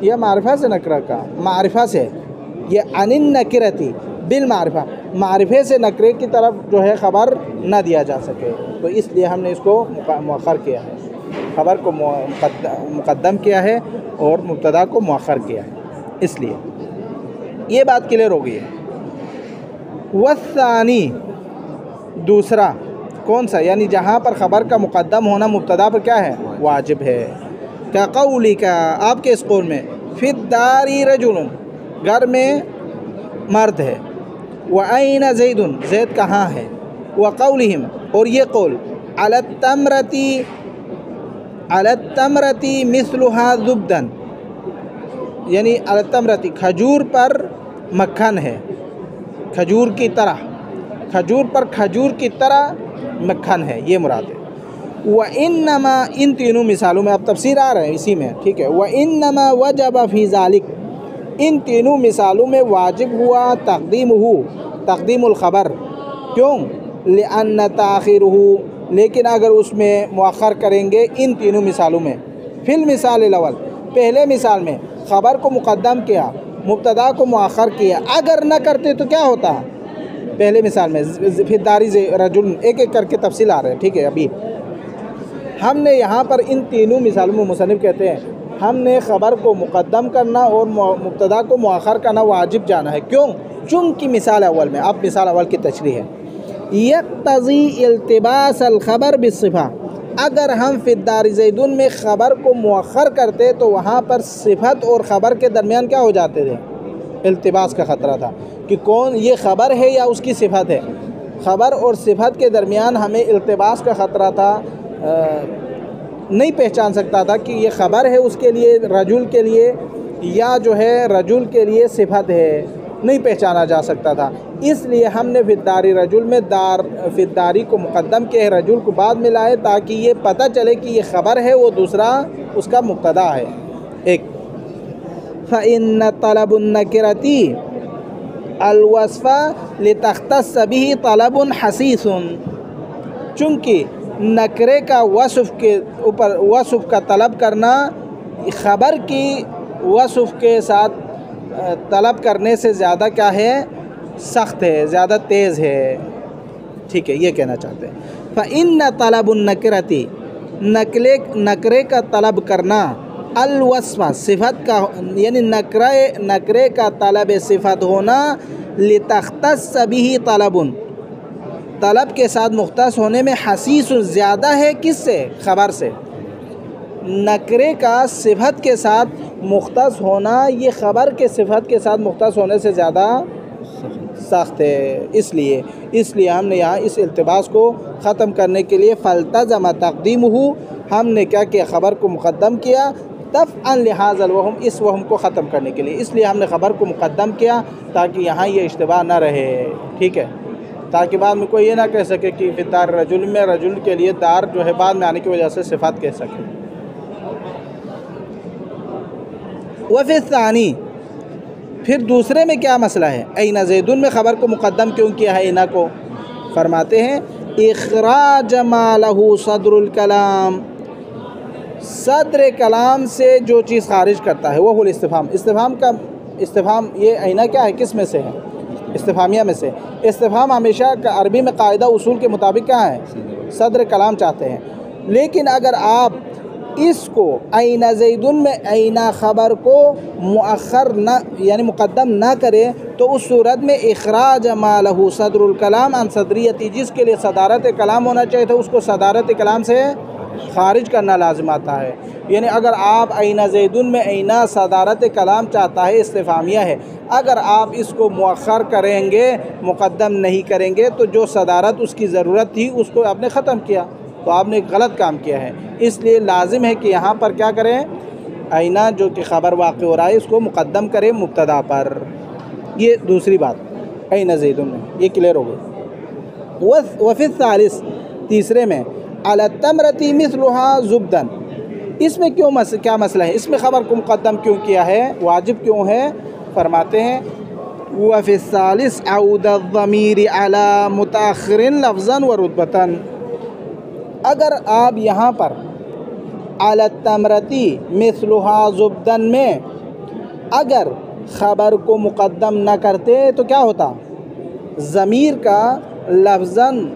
یا معرفہ سے نکرہ کا، معرفہ سے، یہ عن النکرتی بالمعرفہ، معرفے سے نکرے کی طرف جو ہے خبر نہ دیا جا سکے، تو اس لیے ہم نے اس کو مؤخر کیا ہے، خبر کو مقدم کیا ہے اور مبتدا کو مؤخر کیا ہے، اس لیے یہ بات کلیئر ہو گئی ہے۔ والثانی، دوسرا کون سا؟ یعنی جہاں پر خبر کا مقدم ہونا مبتدا پر کیا ہے؟ واجب ہے، کا قولی کا، آپ کے اس قول میں، فی الدار رجل، گھر میں مرد ہے، وَأَيْنَ زید، زید کہاں ہے، وَقَوْلِهِمْ، اور یہ قول، عَلَى التَّمْرَةِ مِثْلُهَا زُبْدًا، یعنی عَلَى التَّمْرَةِ، کھجور پر مکھن ہے، کھجور کی طرح، کھجور پر کھجور کی طرح مکھن ہے، یہ مراد ہے۔ وَإِنَّمَا، ان تینوں مثالوں میں اب تفسیر آ رہے ہیں اسی میں، ٹھیک ہے، وَإِنَّمَا وَجَبَ فِي ذَلِكَ، ان تینوں مثالوں میں واجب ہوا تقدیم الخبر، کیوں؟ لِأَنَّ تَأْخِيرُهُ، لیکن اگر اس میں مؤخر کریں گے ان تینوں مثالوں میں، فی المثال الاول، پہلے مثال میں خبر کو مقدم کیا، مبتدا کو مؤخر کیا، اگر نہ کرتے تو کیا ہوتا؟ پہلے مثال میں فی الدار رجل، ایک ایک کر کے تفصیل آ رہے ہیں، ٹھیک ہے، ابھی ہم نے یہاں پر ان تینوں مثالوں میں مصنف کہتے ہیں ہم نے خبر کو مقدم کرنا اور مبتدا کو مؤخر کرنا واجب جانا ہے، کیوں؟ چونکہ مثال اول میں، اب مثال اول کی تشریح ہے، یقتضی التباس الخبر بالصفہ، اگر ہم فی الدار زیدن میں خبر کو مؤخر کرتے تو وہاں پر صفت اور خبر کے درمیان کیا ہو جاتے تھے؟ التباس کا خطرہ تھا کہ کون یہ خبر ہے یا اس کی صفت ہے، خبر اور صفت کے درمیان ہمیں التباس کا خطرہ تھا، نہیں پہچان سکتا تھا کہ یہ خبر ہے اس کے لیے، رجل کے لیے، یا جو ہے رجل کے لیے صفت ہے، نہیں پہچانا جا سکتا تھا، اس لیے ہم نے فی الدار رجل میں فی الداری کو مقدم کیا ہے، رجل کو بعد میں لائے تاکہ یہ پتہ چلے کہ یہ خبر ہے، وہ دوسرا اس کا مبتدا ہے۔ ایک فَإِنَّ طَلَبُ النَّكِرَةِ الْوَصْفَ لِتَخْتَصَّ بِهِ طَلَبٌ حَسِيسٌ، چونکہ نکرے کا وصف کے اوپر، وصف کا طلب کرنا خبر کی وصف کے ساتھ طلب کرنے سے زیادہ کیا ہے؟ سخت ہے، زیادہ تیز ہے، ٹھیک ہے، یہ کہنا چاہتے ہیں۔ فَإِنَّ طَلَبُ النَّكِرَةِ، نکرے کا طلب کرنا، الوصف، صفت کا، یعنی نکرے کا طلب صفت ہونا، لِتَخْتَصَّ بِهِ طَلَبٌ، طلب کے ساتھ مختص ہونے میں، حسیس، زیادہ ہے، کس سے؟ خبر سے، نکرے کا صفت کے ساتھ مختص ہونا یہ خبر کے صفت کے ساتھ مختص ہونے سے زیادہ سخت ہے، اس لیے ہم نے یہاں اس التباس کو ختم کرنے کے لیے فَالْتَزَمَ تَقْدِيمُهُ، ہم نے کیا کیا؟ خبر کو مقدم کیا، دفعاً لہذا الوہم، اس وہم کو ختم کرنے کے لیے، اس لیے ہم نے خبر کو مقدم کیا تاکہ یہاں یہ اشتباہ نہ رہے، ٹھیک ہے، تاکہ بعد میں کوئی یہ نہ کہہ سکے کہ فی الدار رجل میں رجل کے لیے دار جو ہے بعد میں آنے کی وجہ سے صفات کہہ سکے۔ وفی الثانی، پھر دوسرے میں کیا مسئلہ ہے؟ این زیدن میں خبر کو مقدم کیوں کیا ہے؟ اینا کو فرماتے ہیں اخراج ما لہ صدر الکلام، صدر کلام سے جو چیز خارج کرتا ہے وہ الاستفہام، استفہام یہ اینا کیا ہے؟ کس میں سے ہے؟ استفہامیہ میں سے۔ استفہام ہمیشہ عربی میں قاعدہ اصول کے مطابق کیا ہے؟ صدر کلام چاہتے ہیں، لیکن اگر آپ اس کو این زیدن میں اینا خبر کو مؤخر نہ یعنی مقدم نہ کرے تو اس صورت میں اخراج ما لہ صدر الکلام عن صدریتی، جس کے لیے صدارت کلام ہونا چاہیے تھا اس کو صدارت کلام سے خارج کرنا لازم آتا ہے۔ یعنی اگر آپ اینا زیدن میں اینا صدارت کلام چاہتا ہے، استفہامیہ ہے، اگر آپ اس کو مؤخر کریں گے، مقدم نہیں کریں گے تو جو صدارت اس کی ضرورت تھی اس کو آپ نے ختم کیا، تو آپ نے ایک غلط کام کیا ہے۔ اس لیے لازم ہے کہ یہاں پر کیا کریں، اینا جو کہ خبر واقع ہو رہا ہے اس کو مقدم کریں مبتدا پر۔ یہ دوسری بات اینا زیدن میں، یہ کلیئر ہو گئی۔ وفی الثالث، تیسرے میں علی التمرۃ مثلها زبداً، اس میں کیا مسئلہ ہے، اس میں خبر کو مقدم کیوں کیا ہے، واجب کیوں ہے؟ فرماتے ہیں وفی الثالث عود الضمیر علی متأخر لفظا و رتبۃ، اگر آپ یہاں پر علی التمرۃ مثلها زبداً میں اگر خبر کو مقدم نہ کرتے تو کیا ہوتا، ضمیر کا لفظاً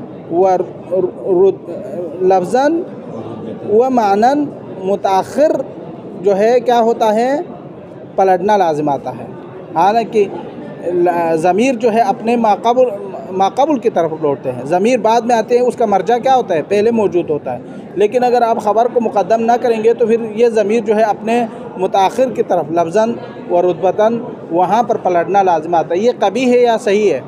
و معناً متأخر جو ہے کیا ہوتا ہے، پلٹنا لازم آتا ہے۔ حالانکہ ضمیر جو ہے اپنے ماقبل کی طرف لوٹتے ہیں، ضمیر بعد میں آتے ہیں، اس کا مرجع کیا ہوتا ہے، پہلے موجود ہوتا ہے۔ لیکن اگر آپ خبر کو مقدم نہ کریں گے تو پھر یہ ضمیر جو ہے اپنے متأخر کی طرف لفظاً و رتبتاً وہاں پر پلٹنا لازم آتا ہے۔ یہ قبیح ہے یا صحیح ہے؟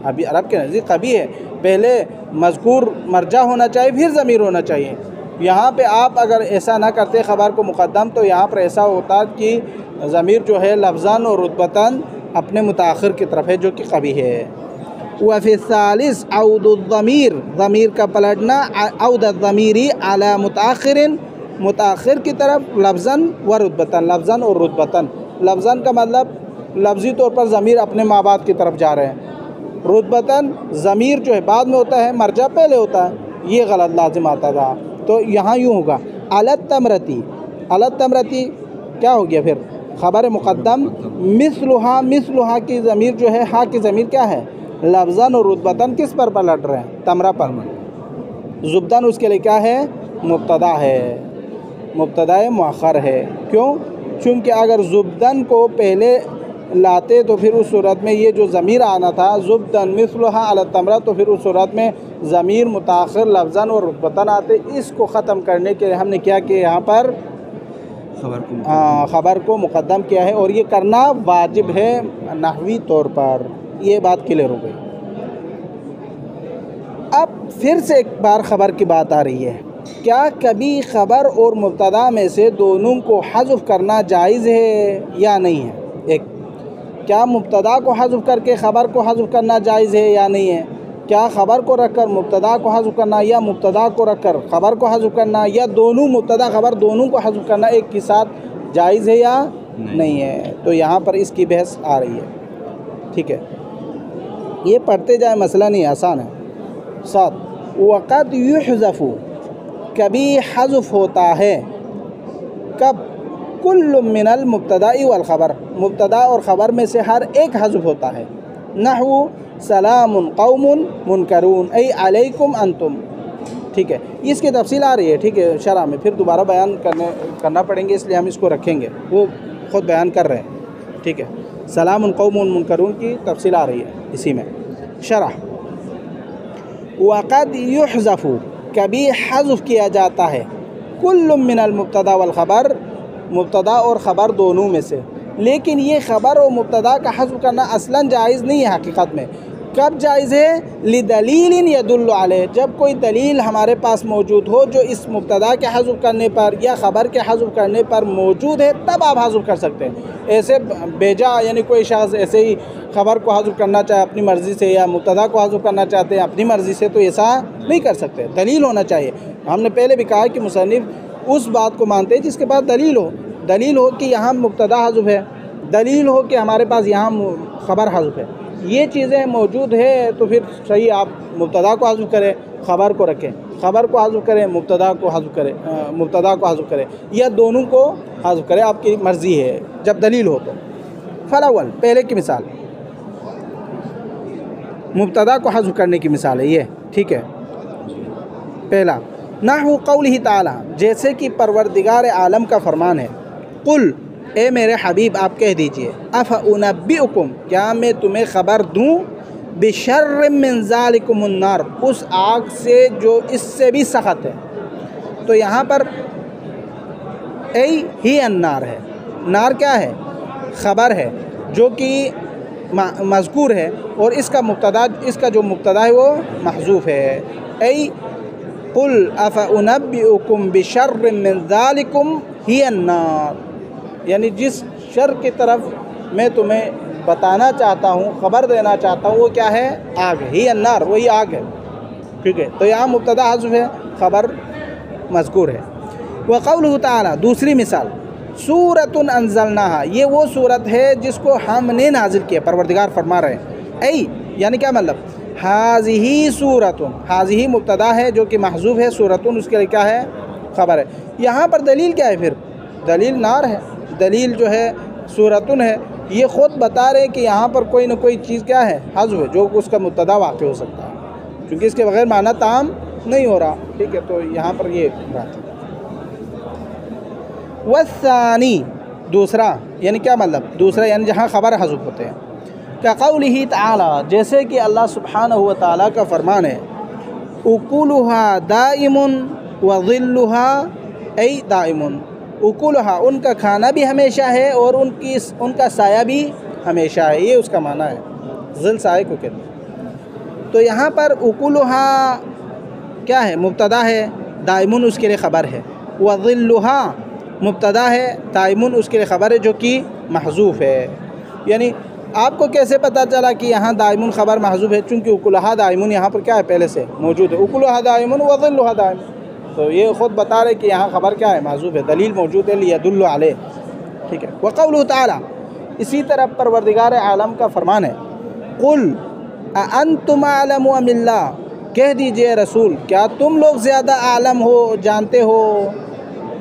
ابھی عرب کے نزدیک قبیح ہے، پہلے مذکور مرجع ہونا چاہیے پھر ضمیر ہونا چاہیے۔ یہاں پہ آپ اگر ایسا نہ کرتے خبر کو مقدم تو یہاں پر ایسا ہوتا کہ ضمیر جو ہے لفظاً اور رتبتاً اپنے متأخر کی طرف ہے، جو کہ قبیح ہے۔ وفی الثالث عود الضمیر، ضمیر کا پلٹنا، عود الضمیر علی متأخر، متأخر کی طرف لفظاً و رتبتاً، لفظاً اور رتبتاً۔ لفظاً کا مطلب لفظی طور پر ضمیر اپنے ماں باپ کی طرف جا رہے ہیں، رتبتاً ضمیر جو ہے بعد میں ہوتا ہے، مرجع پہلے ہوتا ہے، یہ غلط لازم آتا تھا۔ تو یہاں یوں ہوگا علی التمرۃ، علی التمرۃ کیا ہو گیا پھر، خبر مقدم، مثلها کی ضمیر جو ہے، ہاں کی ضمیر کیا ہے، لفظاً اور رتبتاً کس پر پلٹ رہے ہیں، تمرہ پر۔ زبداً اس کے لیے کیا ہے، مبتدا ہے، مبتدا مؤخر ہے۔ کیوں؟ چونکہ اگر زبداً کو پہلے لاتے تو پھر اس صورت میں یہ جو ضمیر آنا تھا زبداً مثلها علی التمرۃ، تو پھر اس صورت میں ضمیر متأخر لفظاً اور رتبتاً آتے۔ اس کو ختم کرنے کے لیے ہم نے کیا کہ یہاں پر خبر کو مقدم کیا ہے، اور یہ کرنا واجب ہے نحوی طور پر۔ یہ بات کلیئر ہو گئی۔ اب پھر سے ایک بار خبر کی بات آ رہی ہے، کیا کبھی خبر اور مبتدا میں سے دونوں کو حذف کرنا جائز ہے یا نہیں ہے؟ ایک، کیا مبتدا کو حذف کر کے خبر کو حذف کرنا جائز ہے یا نہیں ہے؟ کیا خبر کو رکھ کر مبتدا کو حذف کرنا، یا مبتدا کو رکھ کر خبر کو حذف کرنا، یا دونوں مبتدا خبر دونوں کو حذف کرنا ایک کے ساتھ جائز ہے یا نہیں ہے؟ تو یہاں پر اس کی بحث آ رہی ہے، ٹھیک ہے۔ یہ پڑھتے جائیں، مسئلہ نہیں، آسان ہے۔ ساتھ وقد یحذف، کبھی حذف ہوتا ہے، کب، کل من المبتدا والخبر، مبتدا اور خبر میں سے ہر ایک حذف ہوتا ہے۔ نحو سلام قوم منکرون، ای علیکم انتم، ٹھیک ہے۔ اس کی تفصیل آ رہی ہے، ٹھیک ہے، شرح میں پھر دوبارہ بیان کرنا پڑیں گے، اس لیے ہم اس کو رکھیں گے، وہ خود بیان کر رہے ہیں، ٹھیک ہے۔ سلام قوم منکرون کی تفصیل آ رہی ہے اسی میں، شرح۔ وقد یحذف، کبھی حذف کیا جاتا ہے، کل من المبتدا والخبر، مبتدا اور خبر دونوں میں سے، لیکن یہ خبر و مبتدا کا حذف کرنا اصلاً جائز نہیں ہے حقیقت میں۔ کب جائز ہے؟ لدلیل یدل علیہ، جب کوئی دلیل ہمارے پاس موجود ہو جو اس مبتدا کے حذف کرنے پر یا خبر کے حذف کرنے پر موجود ہے، تب آپ حذف کر سکتے ہیں۔ ایسے بیجا یعنی کوئی شخص ایسے ہی خبر کو حذف کرنا چاہے اپنی مرضی سے، یا مبتدا کو حذف کرنا چاہتے ہیں اپنی مرضی سے، تو ایسا نہیں کر سکتے، دلیل ہونا چاہیے۔ ہم نے پہلے بھی کہا کہ مصنف اس بات کو مانتے ہیں جس کے بعد دلیل ہو، دلیل ہو کہ یہاں مبتدا حذف ہے، دلیل ہو کہ ہمارے پاس یہاں خبر حذف ہے، یہ چیزیں موجود ہے تو پھر صحیح آپ مبتدا کو حذف کریں، خبر کو رکھیں، خبر کو حذف کریں، مبتدا کو حذف کریں، مبتدا کو حذف کریں، یا دونوں کو حذف کریں، آپ کی مرضی ہے جب دلیل ہو تو۔ فالاول، پہلے کی مثال، مبتدا کو حذف کرنے کی مثال ہے یہ، ٹھیک ہے۔ پہلا نحو قولہ تعالی، جیسے کہ پروردگار عالم کا فرمان ہے، قل، اے میرے حبیب آپ کہہ دیجئے، افانبئکم، کیا میں تمہیں خبر دوں، بشر من ذالکم النار، اس آگ سے جو اس سے بھی سخت ہے۔ تو یہاں پر ای ہی النار ہے، نار کیا ہے؟ خبر ہے جو کہ مذکور ہے، اور اس کا جو مبتدا ہے وہ محذوف ہے۔ ای قل افانبئکم بشر من ذالکم ہی النار، یعنی جس شر کی طرف میں تمہیں بتانا چاہتا ہوں، خبر دینا چاہتا ہوں، وہ کیا ہے؟ آگ ہے، ہی النار، وہی آگ ہے، ٹھیک ہے۔ تو یہاں مبتدا حذف ہے، خبر مذکور ہے۔ وقولہ تعالی، دوسری مثال، سورۃ انزلناہا، یہ وہ صورت ہے جس کو ہم نے نازل کیا، پروردگار فرما رہے ہیں، ای یعنی کیا مطلب؟ ہاذہ سورۃ، ہاذہ مبتدا ہے جو کہ محذوف ہے، سورۃ اس کے لیے کیا ہے؟ خبر ہے۔ یہاں پر دلیل کیا ہے پھر؟ دلیل نار ہے، دلیل جو ہے سورۃ ہے، یہ خود بتا رہے کہ یہاں پر کوئی نہ کوئی چیز کیا ہے؟ حذف ہے، جو اس کا مبتدا واقع ہو سکتا ہے، کیونکہ اس کے بغیر معنی تام نہیں ہو رہا، ٹھیک ہے۔ تو یہاں پر یہ بات ہے۔ والثانی، دوسرا، یعنی کیا مطلب؟ دوسرا یعنی جہاں خبر حذف ہوتے ہیں، کقولہ تعالی، جیسے کہ اللہ سبحانہ و تعالیٰ کا فرمان ہے، اکلھا دائم وظلھا، ای دائم، اکلھا ان کا کھانا بھی ہمیشہ ہے اور ان کا سایہ بھی ہمیشہ ہے، یہ اس کا معنی ہے، ظل سایہ کو کہتے ہیں۔ تو یہاں پر اکلھا کیا ہے؟ مبتدا ہے، دائم اس کے لیے خبر ہے، وظلھا مبتدا ہے، دائم اس کے لیے خبر ہے جو کہ محذوف ہے۔ یعنی آپ کو کیسے پتہ چلا کہ یہاں دائم خبر محذوف ہے؟ چونکہ اکلھا دائم یہاں پر کیا ہے؟ پہلے سے موجود ہے، اکلھا دائم وظلھا دائم، تو یہ خود بتا رہے کہ یہاں خبر کیا ہے؟ محذوف ہے، دلیل موجود ہے، لیدل علیہ، ٹھیک ہے۔ وقولہ تعالی، اسی طرح پروردگار عالم کا فرمان ہے، قل اانتم اعلم ام اللہ، کہہ دیجئے رسول، کیا تم لوگ زیادہ عالم ہو، جانتے ہو،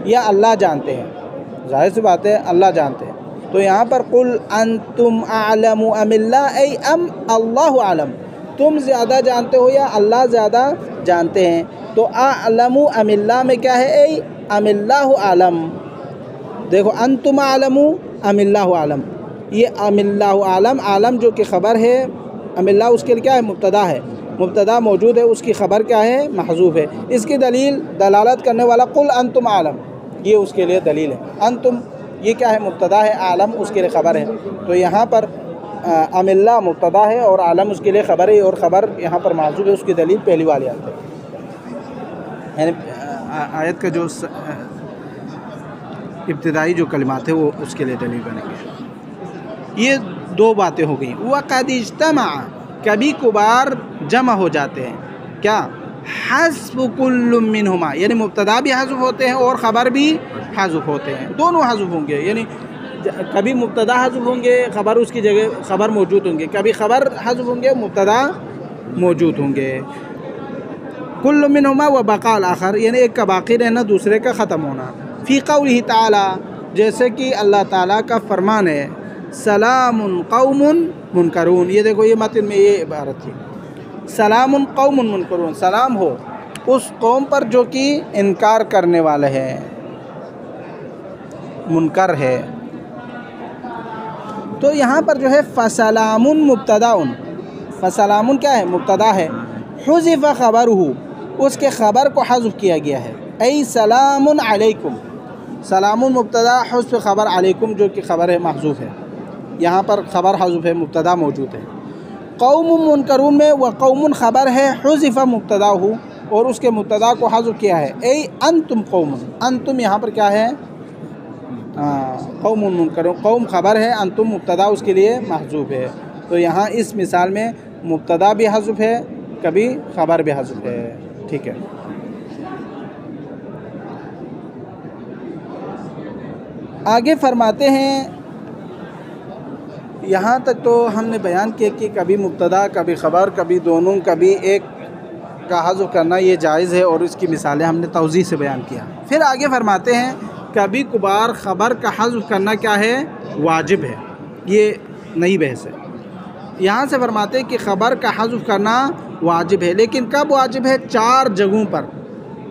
یا اللہ جانتے ہیں؟ ظاہر سی بات ہے اللہ جانتے ہیں۔ تو یہاں پر قل انتم اعلم ام اللہ، ای ام اللہ عالم، تم زیادہ جانتے ہو یا اللہ زیادہ جانتے ہیں۔ تو اعلم ام اللہ میں کیا ہے؟ ای ام اللہ عالم، دیکھو انتم اعلم ام اللہ عالم، یہ ام اللہ عالم، عالم جو کہ خبر ہے، ام اللہ اس کے لیے کیا ہے؟ مبتدا ہے، مبتدا موجود ہے، اس کی خبر کیا ہے؟ محذوف ہے۔ اس کی دلیل، دلالت کرنے والا قل انتم عالم، یہ اس کے لیے دلیل ہے۔ انتم یہ کیا ہے؟ مبتدا ہے، عالم اس کے لیے خبر ہے۔ تو یہاں پر ام اللہ مبتدا ہے اور عالم اس کے لیے خبر ہے، اور خبر یہاں پر محذوف ہے، اس کی دلیل پہلی والی آیت ہے، یعنی آیت کا جو ابتدائی جو کلمات ہیں وہ اس کے لیے دلیل بنے گے۔ یہ دو باتیں ہو گئیں۔ وَقَدْ اجْتَمَعَ، کبھی کبھار جمع ہو جاتے ہیں، کیا؟ حذف کل منہما، یعنی مبتدا بھی حذف ہوتے ہیں اور خبر بھی حذف ہوتے ہیں، دونوں حذف ہوں گے، یعنی کبھی مبتدا حذف ہوں گے، خبر اس کی جگہ خبر موجود ہوں گے، کبھی خبر حذف ہوں گے، مبتدا موجود ہوں گے۔ کل منہما وبقاء الآخر، یعنی ایک کا باقی رہنا، دوسرے کا ختم ہونا۔ فی قولہ تعالی، جیسے کہ اللہ تعالیٰ کا فرمان ہے، سلام قوم منکرون، یہ دیکھو یہ متن میں یہ عبارت تھی، سلام قوم منکرون، سلام ہو اس قوم پر جو کہ انکار کرنے والے ہیں، منکر ہے۔ تو یہاں پر جو ہے فسلام مبتدا، فسلام کیا ہے؟ مبتدا ہے، حذف خبرہ، اس کے خبر کو حذف کیا گیا ہے، ای سلام علیکم، سلام مبتدا، حذف خبر، علیکم جو کہ خبر ہے محذوف ہے، یہاں پر خبر حذف ہے، مبتدا موجود ہے۔ قوم منکرون میں وقوم خبر ہے، حذف مبتدا ہو اور اس کے مبتدا کو حذف کیا ہے، ای انتم قوم، انتم یہاں پر کیا ہے؟ قوم منکرون، قوم خبر ہے، انتم مبتدا اس کے لیے محذوف ہے۔ تو یہاں اس مثال میں مبتدا بھی حذف ہے، کبھی خبر بھی حذف ہے، ٹھیک ہے۔ آگے فرماتے ہیں، یہاں تک تو ہم نے بیان کیا کہ کبھی مبتدا، کبھی خبر، کبھی دونوں، کبھی ایک کا حذف کرنا یہ جائز ہے، اور اس کی مثالیں ہم نے توضیح سے بیان کیا۔ پھر آگے فرماتے ہیں کبھی کبھار خبر کا حذف کرنا کیا ہے؟ واجب ہے، یہ نئی بحث ہے۔ یہاں سے فرماتے ہیں کہ خبر کا حذف کرنا واجب ہے، لیکن کب واجب ہے؟ 4 جگہوں پر،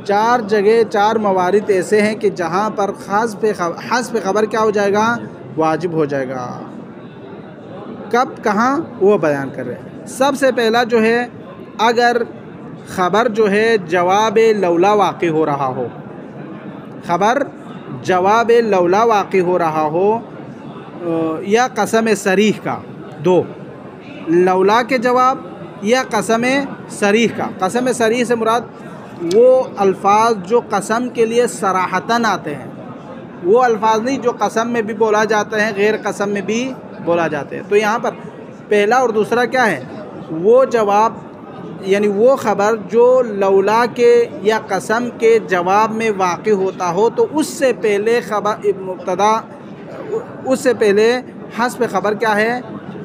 4 جگہ 4 موارد ایسے ہیں کہ جہاں پر حذف خبر کیا ہو جائے گا؟ واجب ہو جائے گا۔ کب کہاں وہ بیان کر رہے ہیں۔ سب سے پہلا جو ہے اگر خبر جو ہے جواب لولا واقع ہو رہا ہو، خبر جواب لولا واقع ہو رہا ہو یا قسم صریح کا، 2 لولا کے جواب یا قسم صریح کا۔ قسم صریح سے مراد وہ الفاظ جو قسم کے لیے صراحتاً آتے ہیں، وہ الفاظ نہیں جو قسم میں بھی بولا جاتا ہے، غیر قسم میں بھی بولا جاتے ہیں۔ تو یہاں پر پہلا اور دوسرا کیا ہے؟ وہ جواب یعنی وہ خبر جو لولا کے یا قسم کے جواب میں واقع ہوتا ہو تو اس سے پہلے اس سے پہلے حذف خبر کیا ہے؟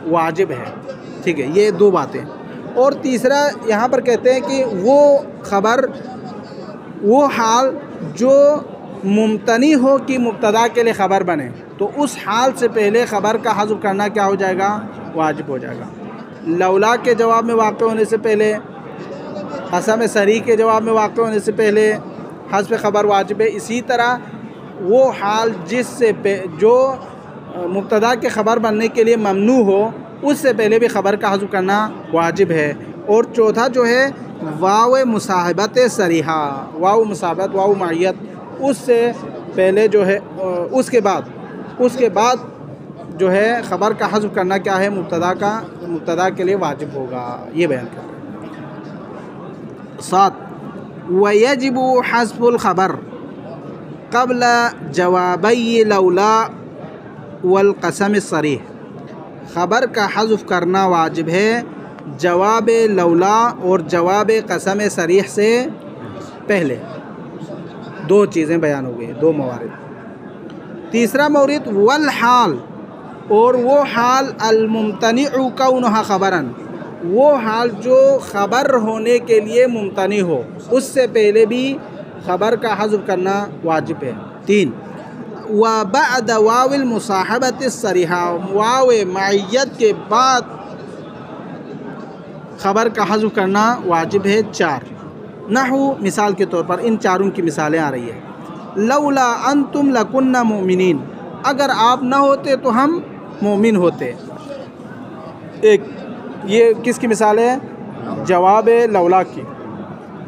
واجب ہے۔ ٹھیک ہے، یہ 2 باتیں۔ اور تیسرا یہاں پر کہتے ہیں کہ وہ خبر، وہ حال جو ممتنی ہو کہ مبتدا کے لیے خبر بنے، تو اس حال سے پہلے خبر کا حذف کرنا کیا ہو جائے گا؟ واجب ہو جائے گا۔ لولا کے جواب میں واقع ہونے سے پہلے، قسم صریح کے جواب میں واقع ہونے سے پہلے حذف خبر واجب ہے۔ اسی طرح وہ حال جس سے جو مبتدا کے خبر بننے کے لیے ممنوع ہو، اس سے پہلے بھی خبر کا حذف کرنا واجب ہے۔ اور چوتھا جو ہے واو مصاحبت صریحہ، واو مصاحبت، واو معیت، اس سے پہلے جو ہے اس کے بعد جو ہے خبر کا حذف کرنا کیا ہے؟ مبتدا کے لیے واجب ہوگا۔ یہ بیان کرتے ہیں۔ 7 وَيَجِبُ حَذْفُ الْخَبَرِ قبل جوابی لولا والقسم الصریح۔ خبر کا حذف کرنا واجب ہے جواب لولا اور جواب قسم صریح سے پہلے۔ 2 چیزیں بیان ہو گئی، 2 موارد۔ تیسرا مورد والحال، اور وہ حال الممتنع کونہا خبراً، وہ حال جو خبر ہونے کے لیے ممتنع ہو، اس سے پہلے بھی خبر کا حذف کرنا واجب ہے۔ 3 وبعد واو المصاحبت الصریحہ، واو معیت کے بعد خبر کا حذف کرنا واجب ہے۔ 4 نحو، مثال کے طور پر ان چاروں کی مثالیں آ رہی ہیں۔ لولا انتم لکننا مؤمنین، اگر آپ نہ ہوتے تو ہم مومن ہوتے۔ ایک یہ کس کی مثال ہے؟ جواب لولا کی۔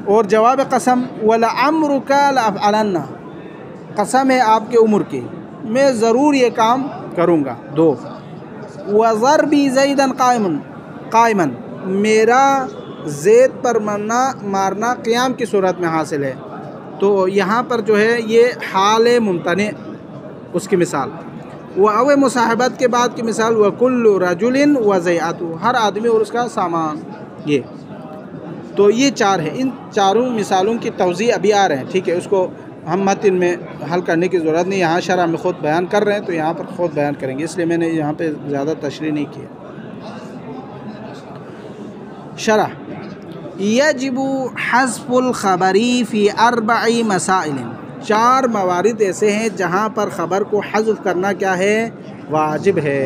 اور جواب قسم ولعمرک لافعلن، قسم ہے آپ کے عمر کی، میں ضرور یہ کام کروں گا۔ 2 وضربی زیدا قائما، میرا زید پر مارنا قیام کی صورت میں حاصل ہے۔ تو یہاں پر جو ہے یہ حال ممتنع، اس کی مثال۔ واو مصاحبت کے بعد کی مثال وکل رجل وضیعتہ، ہر آدمی اور اس کا سامان۔ یہ تو یہ 4 ہیں۔ ان چاروں مثالوں کی توضیح ابھی آ رہے ہیں، ٹھیک ہے، اس کو ہم متن میں حل کرنے کی ضرورت نہیں، یہاں شرح میں خود بیان کر رہے ہیں تو یہاں پر خود بیان کریں گے، اس لیے میں نے یہاں پہ زیادہ تشریح نہیں کیا۔ شرح یجب حذف الخبر فی 4 مسائل، 4 موارد ایسے ہیں جہاں پر خبر کو حذف کرنا کیا ہے؟ واجب ہے۔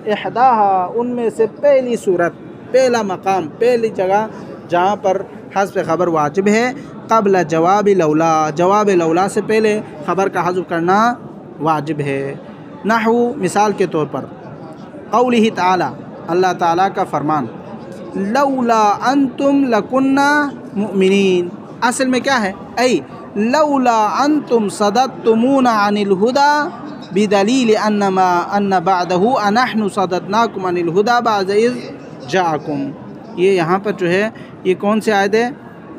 احداہا، ان میں سے پہلی صورت، پہلا مقام، پہلی جگہ جہاں پر حذف خبر واجب ہے، قبل جواب لولا، جواب لولا سے پہلے خبر کا حذف کرنا واجب ہے۔ نحو، مثال کے طور پر قولہ تعالی، اللہ تعالیٰ کا فرمان، لولا انتم لکننا مؤمنین، اصل میں کیا ہے؟ ای لولا انتم صددتمون عن الہدی بدلیل ان بعدہ انحن صددناکم عن الہدی بعد اذ جاءکم۔ یہ یہاں پر جو ہے یہ کون سی آیت ہے؟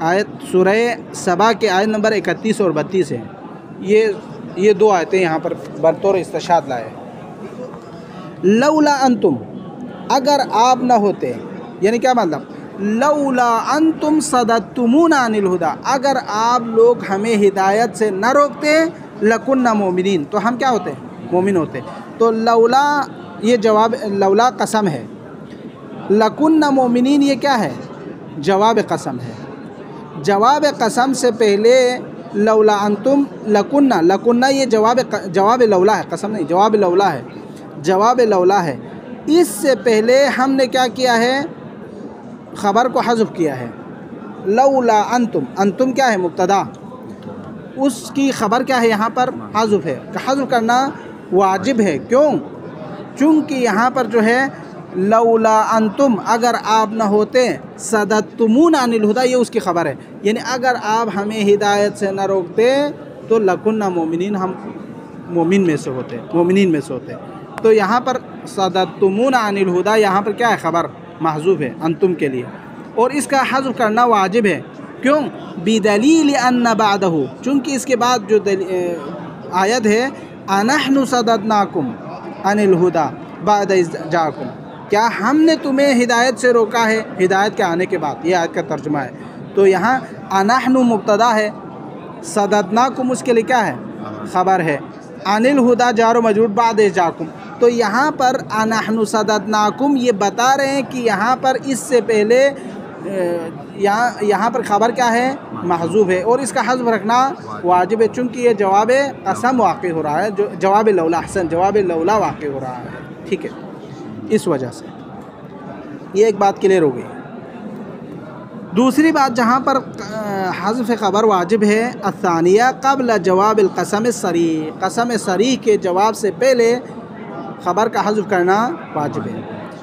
آیت سورہ سبا کے آیت نمبر 31 اور 32 ہے۔ یہ 2 آیتیں یہاں پر بطور استشہاد لائے۔ لولا انتم، اگر آپ نہ ہوتے، یعنی کیا مطلب؟ لولا انتم صددتمون عن الہدی، اگر آپ لوگ ہمیں ہدایت سے نہ روکتے، لکننا مومنین، تو ہم کیا ہوتے؟ مومن ہوتے۔ تو لولا، یہ جواب لولا قسم ہے، لکننا مومنین یہ کیا ہے؟ جواب قسم ہے۔ جواب قسم سے پہلے لولا انتم لکننا یہ جواب لولا ہے، قسم نہیں، جواب لولا ہے، جواب لولا ہے۔ اس سے پہلے ہم نے کیا کیا ہے؟ خبر کو حذف کیا ہے۔ لولا انتم، انتم کیا ہے؟ مبتدا، اس کی خبر کیا ہے یہاں پر حذف ہے، حذف کرنا واجب ہے. کیوں؟ چونکہ یہاں پر جو ہے لولا انتم، اگر آپ نہ ہوتے، صددتمون عن الہدی، یہ اس کی خبر ہے. یعنی اگر آپ ہمیں ہدایت سے نہ روکتے تو لکننا مومنین، ہم مومنین میں سے ہوتے. تو یہاں پر صددتمون عن الہدی یہاں پر کیا ہے؟ خبر محذوف ہے انتم کے لیے، اور اس کا حذف کرنا واجب ہے. کیوں؟ بدلیل ان بعدہ، چونکہ اس کے بعد جو آیت ہے انحن صددناکم عن الہدی بعد اذ جاءکم، کیا ہم نے تمہیں ہدایت سے روکا ہے ہدایت کے آنے کے بعد. یہ آیت کا ترجمہ ہے. تو یہاں انحن مبتدا ہے، صددناکم اس کے لیے کیا ہے؟ خبر ہے. عن الہدی جار و مجرور بعد اذ جاءکم. تو یہاں پر انحن صددناکم یہ بتا رہے ہیں کہ یہاں پر اس سے پہلے یہاں پر خبر کیا ہے؟ محذوف ہے، اور اس کا حذف رکھنا واجب ہے، چونکہ یہ جواب قسم واقع ہو رہا ہے، جواب لولا، جواب لولا واقع ہو رہا ہے. ٹھیک ہے، اس وجہ سے یہ ایک بات کلیئر ہو گئی. دوسری بات جہاں پر حذف خبر واجب ہے، الثانیہ قبل جواب القسم الصریح، قسم صریح کے جواب سے پہلے خبر کا حذف کرنا واجب ہے.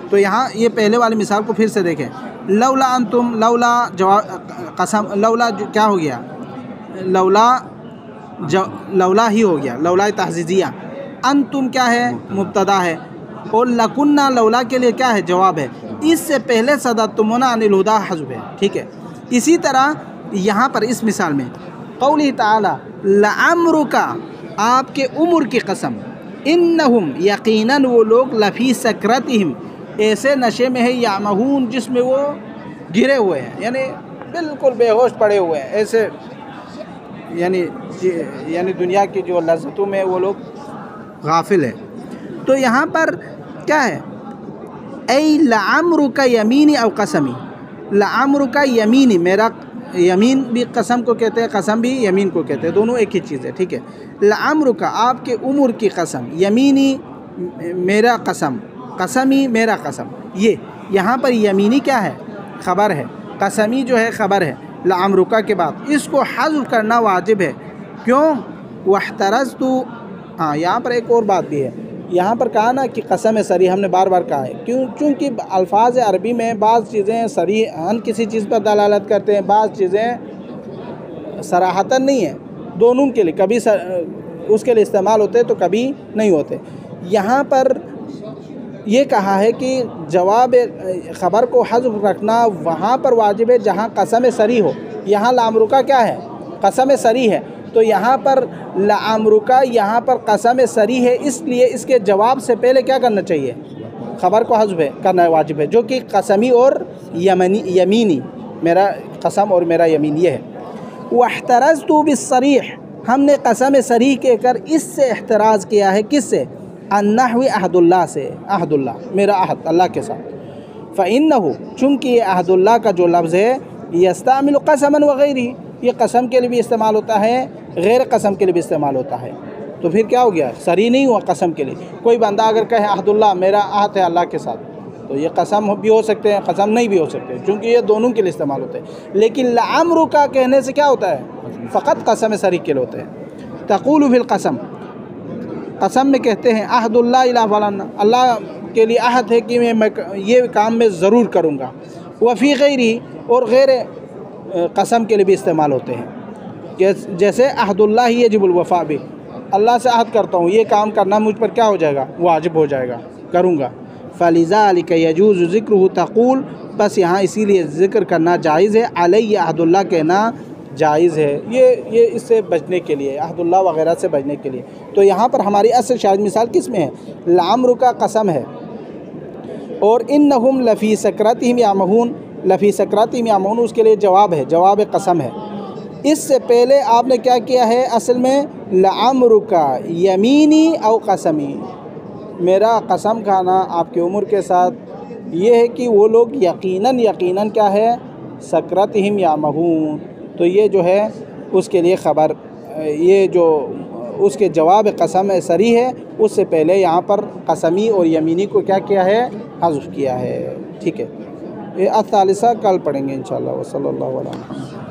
تو یہاں یہ پہلے والی مثال کو پھر سے دیکھیں. لولا انتم، لولا جواب قسم، لولا کیا ہو گیا؟ لولا ہی ہو گیا، لولا تحزیزیہ. انتم کیا ہے؟ مبتدا ہے، اور لکنہ لولا کے لیے کیا ہے؟ جواب ہے. اس سے پہلے صددتمون عن الہدی حذف ہے. ٹھیک ہے. اسی طرح یہاں پر اس مثال میں قوله تعالی لعمرک، آپ کے عمر کی قسم، انہم یقیناً وہ لوگ، لفی سکرتہم ایسے نشے میں ہے، یعمہون جس میں وہ گرے ہوئے ہیں، یعنی بالکل بے ہوش پڑے ہوئے ہیں، ایسے یعنی دنیا کی جو لذتوں میں وہ لوگ غافل ہیں. تو یہاں پر کیا ہے؟ ای لعمرک یمینی او قسمی، لعمرک یمینی، میرا یمین بھی قسم کو کہتے ہیں، قسم بھی یمین کو کہتے ہیں، دونوں ایک ہی چیز ہے. ٹھیک ہے. لعمرک آپ کے عمر کی قسم، یمینی میرا قسم، قسمی میرا قسم. یہ یہاں پر یمینی کیا ہے؟ خبر ہے، قسمی جو ہے خبر ہے لعمرک کے بعد. اس کو حذف کرنا واجب ہے. کیوں؟ واحترزت. یہاں پر ایک اور بات بھی ہے، یہاں پر کہا نا کہ قسم صریح، ہم نے بار بار کہا ہے. چونکہ الفاظ عربی میں بعض چیزیں صریحاً کسی چیز پر دلالت کرتے ہیں، بعض چیزیں صراحتاً نہیں ہیں. دونوں کے لیے کبھی اس کے لیے استعمال ہوتے ہیں تو کبھی نہیں ہوتے. یہاں پر یہ کہا ہے کہ جواب خبر کو حذف رکھنا وہاں پر واجب ہے جہاں قسم صریح ہو. یہاں لعمرک کیا ہے؟ قسم صریح ہے. تو یہاں پر لعمرک یہاں پر قسم صریح ہے، اس لیے اس کے جواب سے پہلے کیا کرنا چاہیے؟ خبر کو حذف کرنا واجب ہے، جو کہ قسمی اور یمینی، میرا قسم اور میرا یمین یہ ہے. واحترزت بالصریح، ہم نے قسم صریح کہہ کر اس سے احتراز کیا ہے. کس سے؟ النحو عہد اللہ سے، عہد اللہ، میرا عہد اللہ کے ساتھ. فإنہ، چونکہ یہ عہد اللہ کا جو لفظ ہے، یستعمل قسما وغیرہ، یہ قسم کے لیے بھی استعمال ہوتا ہے، غیر قسم کے لیے بھی استعمال ہوتا ہے. تو پھر کیا ہو گیا؟ صریح نہیں ہوا قسم کے لیے. کوئی بندہ اگر کہے عہد اللہ، میرا عہد ہے اللہ کے ساتھ، تو یہ قسم بھی ہو سکتے ہیں، قسم نہیں بھی ہو سکتے، چونکہ یہ دونوں کے لیے استعمال ہوتے ہیں. لیکن لعمرک کہنے سے کیا ہوتا ہے؟ فقط قسم صریح کے لیے ہوتے ہیں. تقول فی القسم، قسم میں کہتے ہیں عہد اللہ الی فلان، اللہ کے لیے عہد ہے کہ میں یہ کام میں ضرور کروں گا. وفی غیری، اور غیر قسم کے لیے بھی استعمال ہوتے ہیں. جیسے عہد اللہ یجب الوفاء بھی، اللہ سے عہد کرتا ہوں یہ کام کرنا مجھ پر کیا ہو جائے گا؟ واجب ہو جائے گا، کروں گا. فلذلک یجوز ذکرہ، تقول، بس یہاں اسی لیے ذکر کرنا جائز ہے. علیہ عہد اللہ کہنا جائز ہے، یہ اس سے بچنے کے لیے، عہد اللہ وغیرہ سے بچنے کے لیے. تو یہاں پر ہماری اصل شاہد مثال کس میں ہے؟ لعمرک قسم ہے، اور انہم لفی سکرتہم یعمہون، لفی سکرتہم یعمہون اس کے لیے جواب ہے، جواب قسم ہے. اس سے پہلے آپ نے کیا کیا ہے اصل میں؟ لعمرک یمینی او قسمی، میرا قسم کھانا آپ کی عمر کے ساتھ یہ ہے کہ وہ لوگ یقیناً کیا ہے؟ سکرتہم یعمہون. تو یہ جو ہے اس کے لیے خبر، یہ جو اس کے جواب قسم صریح ہے، اس سے پہلے یہاں پر قسمی اور یمینی کو کیا کیا ہے؟ حذف کیا ہے. ٹھیک ہے. یہ الثالثہ کل پڑھیں گے انشاءاللہ. وصلی اللہ علیہ وسلم.